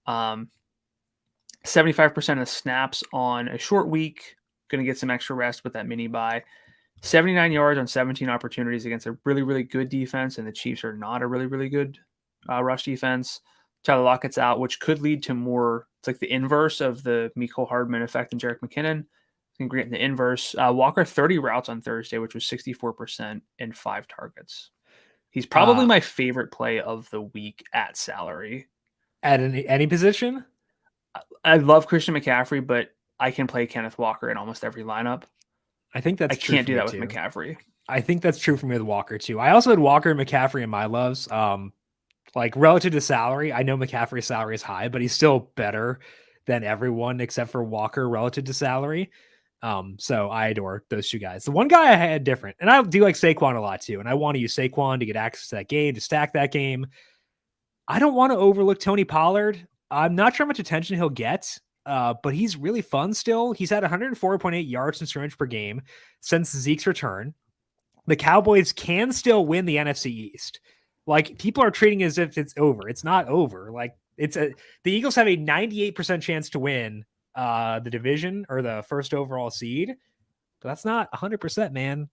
75% of the snaps on a short week. Going to get some extra rest with that mini bye. 79 yards on 17 opportunities against a really, really good defense, and the Chiefs are not a really, really good rush defense. Tyler Lockett's out, which could lead to more. It's like the inverse of the Mecole Hardman effect and Jerick McKinnon. I think we're getting the inverse. Walker 30 routes on Thursday, which was 64% and 5 targets. He's probably my favorite play of the week at salary. At any position? I love Christian McCaffrey, but I can play Kenneth Walker in almost every lineup. I think that's true. I can't do that with McCaffrey. I think that's true for me with Walker too. I also had Walker and McCaffrey in my loves. Like relative to salary, I know McCaffrey's salary is high, but he's still better than everyone except for Walker relative to salary. So I adore those 2 guys. The one guy I had different, and I do like Saquon a lot too, and I want to use Saquon to get access to that game, to stack that game. I don't want to overlook Tony Pollard. I'm not sure how much attention he'll get, but he's really fun still. He's had 104.8 yards in scrimmage per game since Zeke's return. The Cowboys can still win the NFC East. Like, people are treating it as if it's over. It's not over. Like, the Eagles have a 98% chance to win the division or the first overall seed, but that's not 100%, man.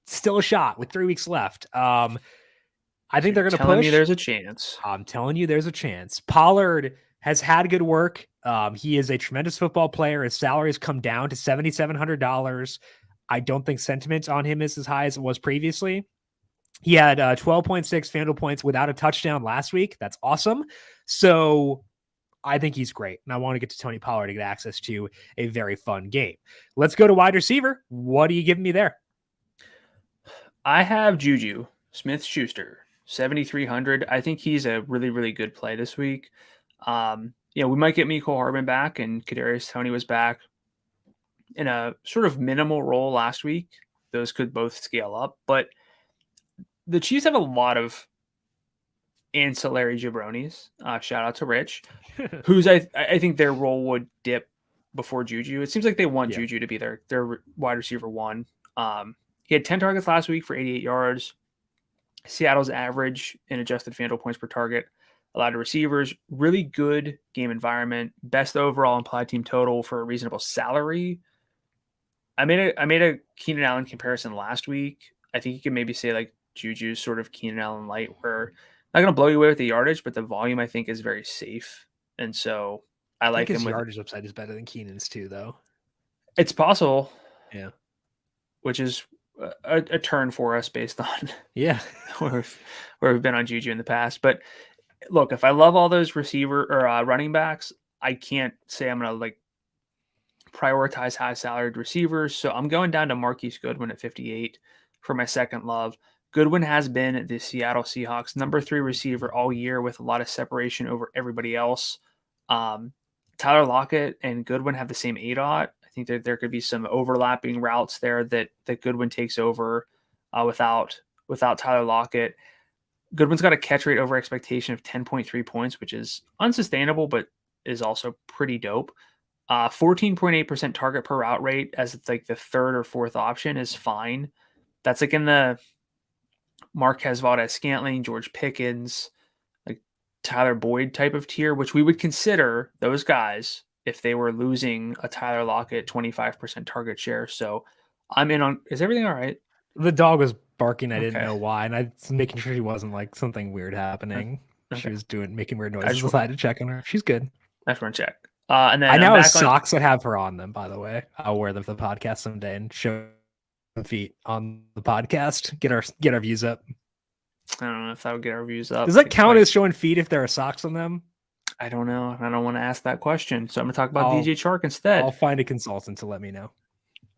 Still a shot with 3 weeks left. I think they're going to push. Telling me there's a chance. I'm telling you there's a chance. Pollard has had good work. He is a tremendous football player. His salary has come down to $7,700. I don't think sentiment on him is as high as it was previously. He had 12.6 FanDuel points without a touchdown last week. That's awesome. So I think he's great. And I want to get to Tony Pollard to get access to a very fun game. Let's go to wide receiver. What are you giving me there? I have Juju Smith-Schuster, 7,300. I think he's a really, really good play this week. We might get Mecole Hardman back, and Kadarius Toney was back in a sort of minimal role last week. Those could both scale up, but the Chiefs have a lot of ancillary jabronis. Shout out to Rich, who's I think their role would dip before Juju. It seems like they want Juju to be their wide receiver one. He had 10 targets last week for 88 yards. Seattle's average in adjusted FanDuel points per target allowed to receivers. Really good game environment. Best overall implied team total for a reasonable salary. I made a Keenan Allen comparison last week. I think you can maybe say like Juju's sort of Keenan Allen light, where not going to blow you away with the yardage, but the volume I think is very safe. And so I like him. His yardage upside is better than Keenan's too, though. It's possible. Yeah. Which is a turn for us based on where we've been on Juju in the past. But look, if I love all those receiver or running backs, I can't say I'm going to like prioritize high salaried receivers. So I'm going down to Marquise Goodwin at 58 for my second love. Goodwin has been the Seattle Seahawks number 3 receiver all year with a lot of separation over everybody else. Tyler Lockett and Goodwin have the same ADOT. I think that there could be some overlapping routes there that Goodwin takes over without Tyler Lockett. Goodwin's got a catch rate over expectation of 10.3 points, which is unsustainable, but is also pretty dope. 14.8% target per route rate as it's like the third or fourth option is fine. That's like in the Marquez Valdez-Scantling, George Pickens, like Tyler Boyd type of tier, which we would consider those guys if they were losing a Tyler Lockett 25% target share. So I'm in on, is everything all right? The dog was barking. I didn't know why. And I was making sure she wasn't like something weird happening. Okay. She was making weird noises. I decided to check on her. She's good. I just want to check. And then I now have socks that have her on them, by the way. I'll wear them for the podcast someday and show the feet on the podcast. Get our views up. I don't know if that would get our views up. Does that count as showing feet if there are socks on them? I don't know. I don't want to ask that question. So I'm going to talk about DJ Chark instead. I'll find a consultant to let me know.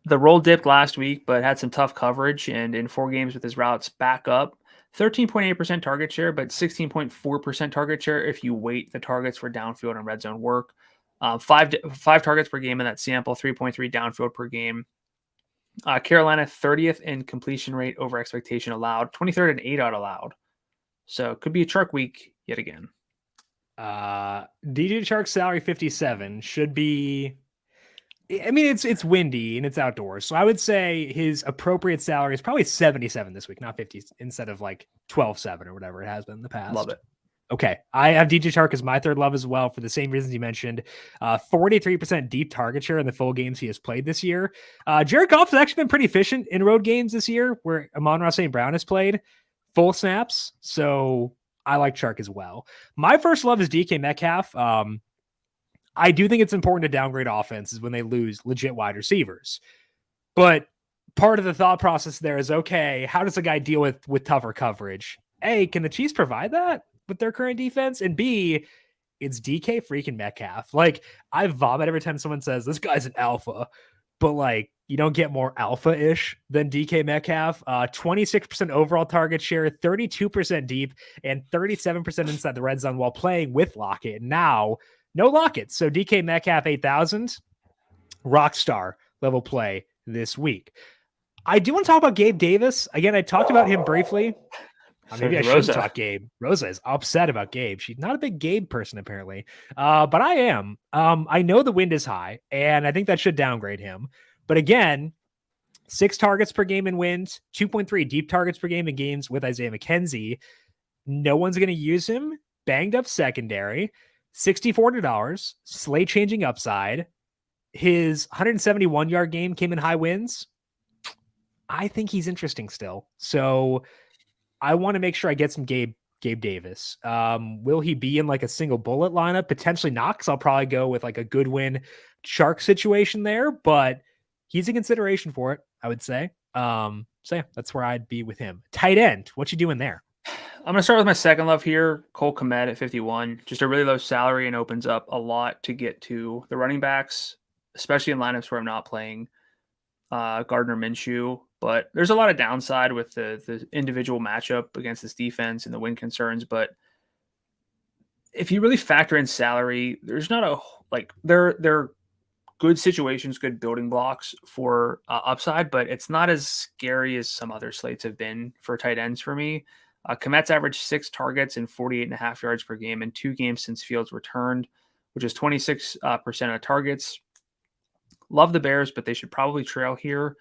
The roll dipped last week, but had some tough coverage. And in 4 games with his routes back up, 13.8% target share, but 16.4% target share if you weight the targets for downfield and red zone work. 5 targets per game in that sample, 3.3 downfield per game. Carolina 30th in completion rate over expectation allowed, 23rd in ADOT allowed. So it could be a Chark week yet again. DJ Chark's salary 57 should be. I mean, it's windy and it's outdoors, so I would say his appropriate salary is probably 77 this week, not 50, instead of like 12.7 or whatever it has been in the past. Love it. Okay, I have DJ Chark as my third love as well for the same reasons you mentioned. 43% deep target share in the full games he has played this year. Jared Goff has actually been pretty efficient in road games this year, where Amon-Ra St. Brown has played full snaps, so I like Chark as well. My first love is DK Metcalf. I do think it's important to downgrade offenses when they lose legit wide receivers. But part of the thought process there is, okay, how does a guy deal with tougher coverage? A, can the Chiefs provide that with their current defense? And B, it's DK freaking Metcalf. Like, I vomit every time someone says, this guy's an alpha. But, like, you don't get more alpha-ish than DK Metcalf. 26% overall target share, 32% deep, and 37% inside the red zone while playing with Lockett. Now, no Lockett. So DK Metcalf 8,000, rockstar level play this week. I do want to talk about Gabe Davis. Again, I talked about him briefly Maybe I shouldn't talk Gabe. Rosa is upset about Gabe. She's not a big Gabe person, apparently. But I am. I know the wind is high, and I think that should downgrade him. But again, 6 targets per game in wins, 2.3 deep targets per game in games with Isaiah McKenzie. No one's going to use him. Banged up secondary, $6,400, slate changing upside. His 171-yard game came in high wins. I think he's interesting still. So I want to make sure I get some Gabe Davis. Will he be in like a single bullet lineup? Potentially not, because I'll probably go with like a Goodwin Shark situation there, but he's a consideration for it, I would say. So yeah, that's where I'd be with him. Tight end, what you doing there? I'm going to start with my second love here, Cole Kmet at 51. Just a really low salary and opens up a lot to get to the running backs, especially in lineups where I'm not playing Gardner Minshew. But there's a lot of downside with the individual matchup against this defense and the win concerns. But if you really factor in salary, there's not a like they're good situations, good building blocks for upside, but it's not as scary as some other slates have been for tight ends for me. Kmet's averaged 6 targets and 48.5 yards per game in 2 games since Fields returned, which is 26% of targets. Love the Bears, but they should probably trail here.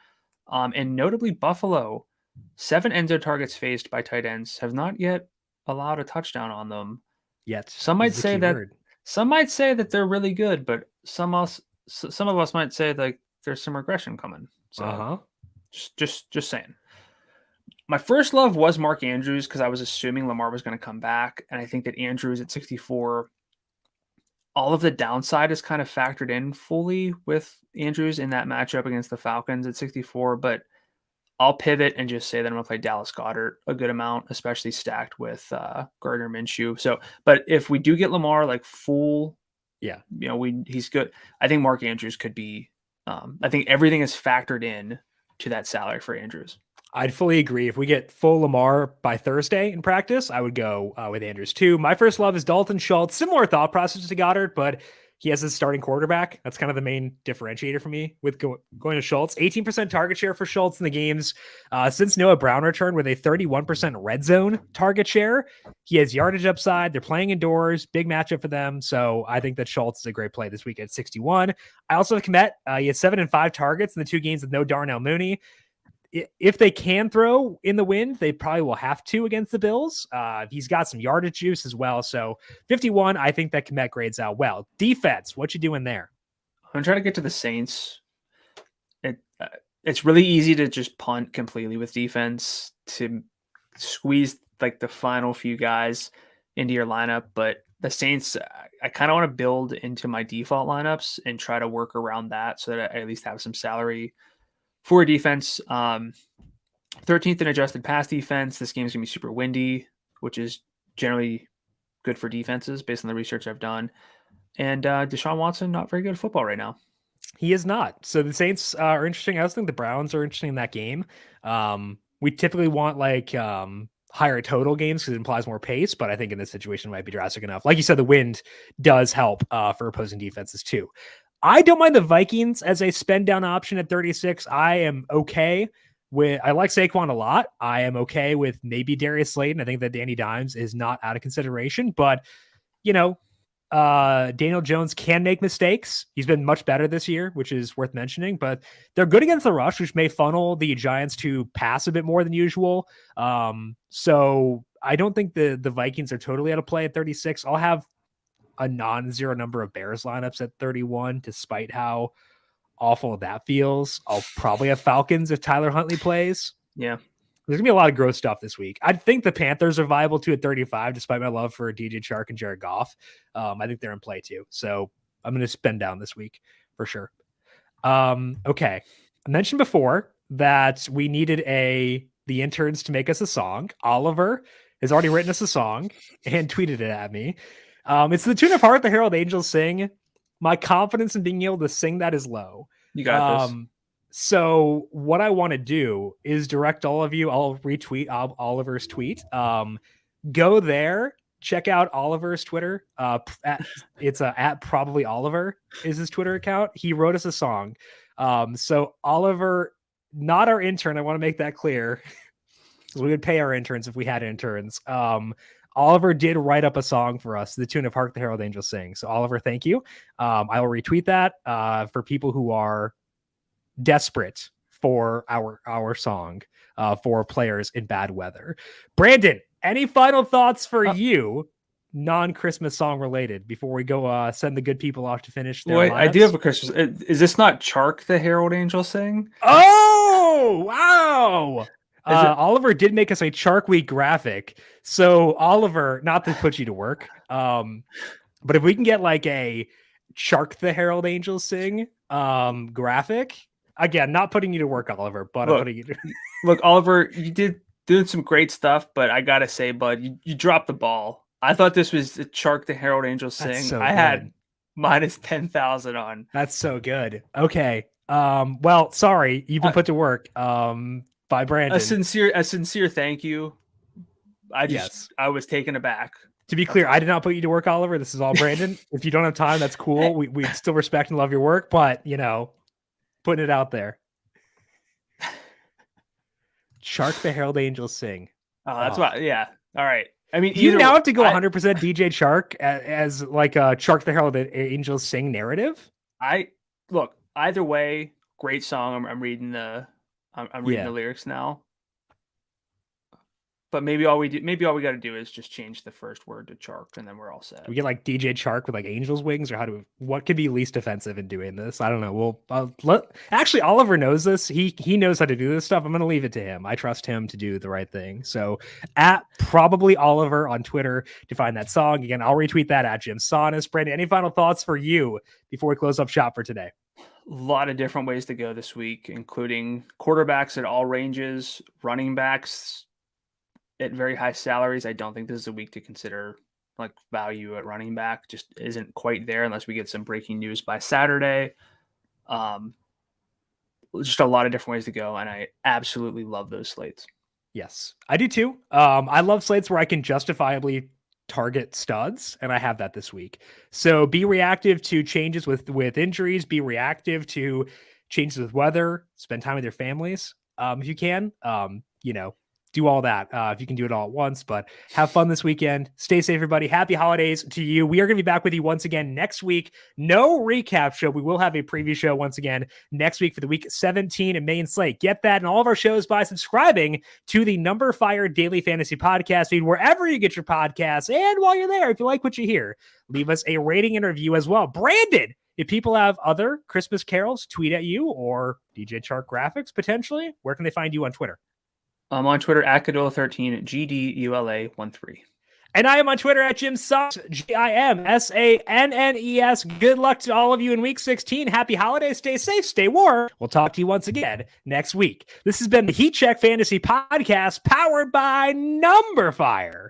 And notably, Buffalo, 7 end zone targets faced by tight ends have not yet allowed a touchdown on them. Yet. Some might say that they're really good, but some of us might say like there's some regression coming. So just saying. My first love was Mark Andrews because I was assuming Lamar was going to come back, and I think that Andrews at 64, all of the downside is kind of factored in fully with Andrews in that matchup against the Falcons at 64, but I'll pivot and just say that I'm going to play Dallas Goedert a good amount, especially stacked with Gardner Minshew. So, but if we do get Lamar like full, he's good. I think Mark Andrews could be, I think everything is factored in to that salary for Andrews. I'd fully agree. If we get full Lamar by Thursday in practice, I would go with Andrews too. My first love is Dalton Schultz. Similar thought process to Goddard, but he has his starting quarterback. That's kind of the main differentiator for me with going to Schultz. 18% target share for Schultz in the games since Noah Brown returned with a 31% red zone target share. He has yardage upside. They're playing indoors. Big matchup for them. So I think that Schultz is a great play this week at 61. I also have Kmet. He has 7 and 5 targets in the 2 games with no Darnell Mooney. If they can throw in the wind, they probably will have to against the Bills. He's got some yardage juice as well. So 51, I think that Kmet grades out well. Defense, what you doing there? I'm trying to get to the Saints. It's really easy to just punt completely with defense to squeeze like the final few guys into your lineup. But the Saints, I kind of want to build into my default lineups and try to work around that so that I at least have some salary for defense. 13th in adjusted pass defense. This game is going to be super windy, which is generally good for defenses based on the research I've done. And Deshaun Watson, not very good at football right now. He is not. So the Saints are interesting. I also think the Browns are interesting in that game. We typically want like higher total games because it implies more pace, but I think in this situation it might be drastic enough. Like you said, the wind does help for opposing defenses too. I don't mind the Vikings as a spend down option at 36. I am okay with, I like Saquon a lot. I am okay with maybe Darius Slayton. I think that Danny Dimes is not out of consideration, but Daniel Jones can make mistakes. He's been much better this year, which is worth mentioning, but they're good against the rush, which may funnel the Giants to pass a bit more than usual. So I don't think the Vikings are totally out of play at 36. I'll have a non-zero number of Bears lineups at 31, despite how awful that feels. I'll probably have Falcons if Tyler Huntley plays. Yeah. There's gonna be a lot of gross stuff this week. I think the Panthers are viable too at 35, despite my love for DJ Chark and Jared Goff. I think they're in play too. So I'm going to spend down this week for sure. Okay. I mentioned before that we needed the interns to make us a song. Oliver has already written us a song and tweeted it at me. It's the tune of Heart the Herald Angels Sing. My confidence in being able to sing that is low. You got this. So what I want to do is direct all of you. I'll retweet Oliver's tweet. Go there, check out Oliver's Twitter. It's at probably Oliver is his Twitter account. He wrote us a song. So Oliver, not our intern. I want to make that clear. So we would pay our interns if we had interns. Oliver did write up a song for us to the tune of Hark the Herald Angels Sing. So Oliver, thank you. I will retweet that for people who are desperate for our song for players in bad weather. Brandon, any final thoughts for you, non-Christmas song related, before we go send the good people off to finish their lineups? I do have a Christmas. Is this not Chark the Herald Angel Sing? Oh, wow. Oliver did make us a Chark Week graphic. So Oliver, not to put you to work, but if we can get like a Chark the Herald Angels Sing graphic, again, not putting you to work, Oliver, but I'm putting you to look, Oliver, you did doing some great stuff, but I gotta say, bud, you dropped the ball. I thought this was the Chark the Herald Angels Sing. So I had minus 10,000 on. That's so good. Okay. Well, sorry, you've been put to work. By Brandon. A sincere thank you. I was taken aback. To be clear, I did not put you to work, Oliver. This is all Brandon. If you don't have time, that's cool. We still respect and love your work, but putting it out there. Chark the Herald Angels Sing. Oh, that's why. Yeah. All right. I mean, you now have to go 100% DJ Chark as like a Chark the Herald Angels Sing narrative. Look, either way, great song. I'm reading the lyrics now. But maybe all we got to do is just change the first word to Chark, and then we're all set. We get like DJ Chark with like Angel's wings, or what could be least offensive in doing this? I don't know. Actually, Oliver knows this. He knows how to do this stuff. I'm going to leave it to him. I trust him to do the right thing. So at probably Oliver on Twitter to find that song. Again, I'll retweet that at Jim Saunas. Brandon, any final thoughts for you before we close up shop for today? A lot of different ways to go this week, including quarterbacks at all ranges, running backs at very high salaries. I don't think this is a week to consider like value at running back. Just isn't quite there unless we get some breaking news by Saturday. Just a lot of different ways to go, and I absolutely love those slates. Yes, I do too. I love slates where I can justifiably target studs, and I have that this week. So be reactive to changes with injuries, be reactive to changes with weather, spend time with your families if you can. Do all that if you can do it all at once, but have fun this weekend. Stay safe, everybody. Happy holidays to you. We are going to be back with you once again next week. No recap show. We will have a preview show once again next week for the week 17 and main slate. Get that and all of our shows by subscribing to the numberFire Daily Fantasy Podcast feed wherever you get your podcasts. And while you're there, if you like what you hear, leave us a rating and review as well. Brandon, if people have other Christmas carols, tweet at you, or DJ Chark graphics potentially, where can they find you on Twitter? I'm on Twitter at Gdula13, GDULA13. And I am on Twitter at Jim Saunas, GIMSANNES. Good luck to all of you in week 16. Happy holidays. Stay safe. Stay warm. We'll talk to you once again next week. This has been the Heat Check Fantasy Podcast powered by numberFire.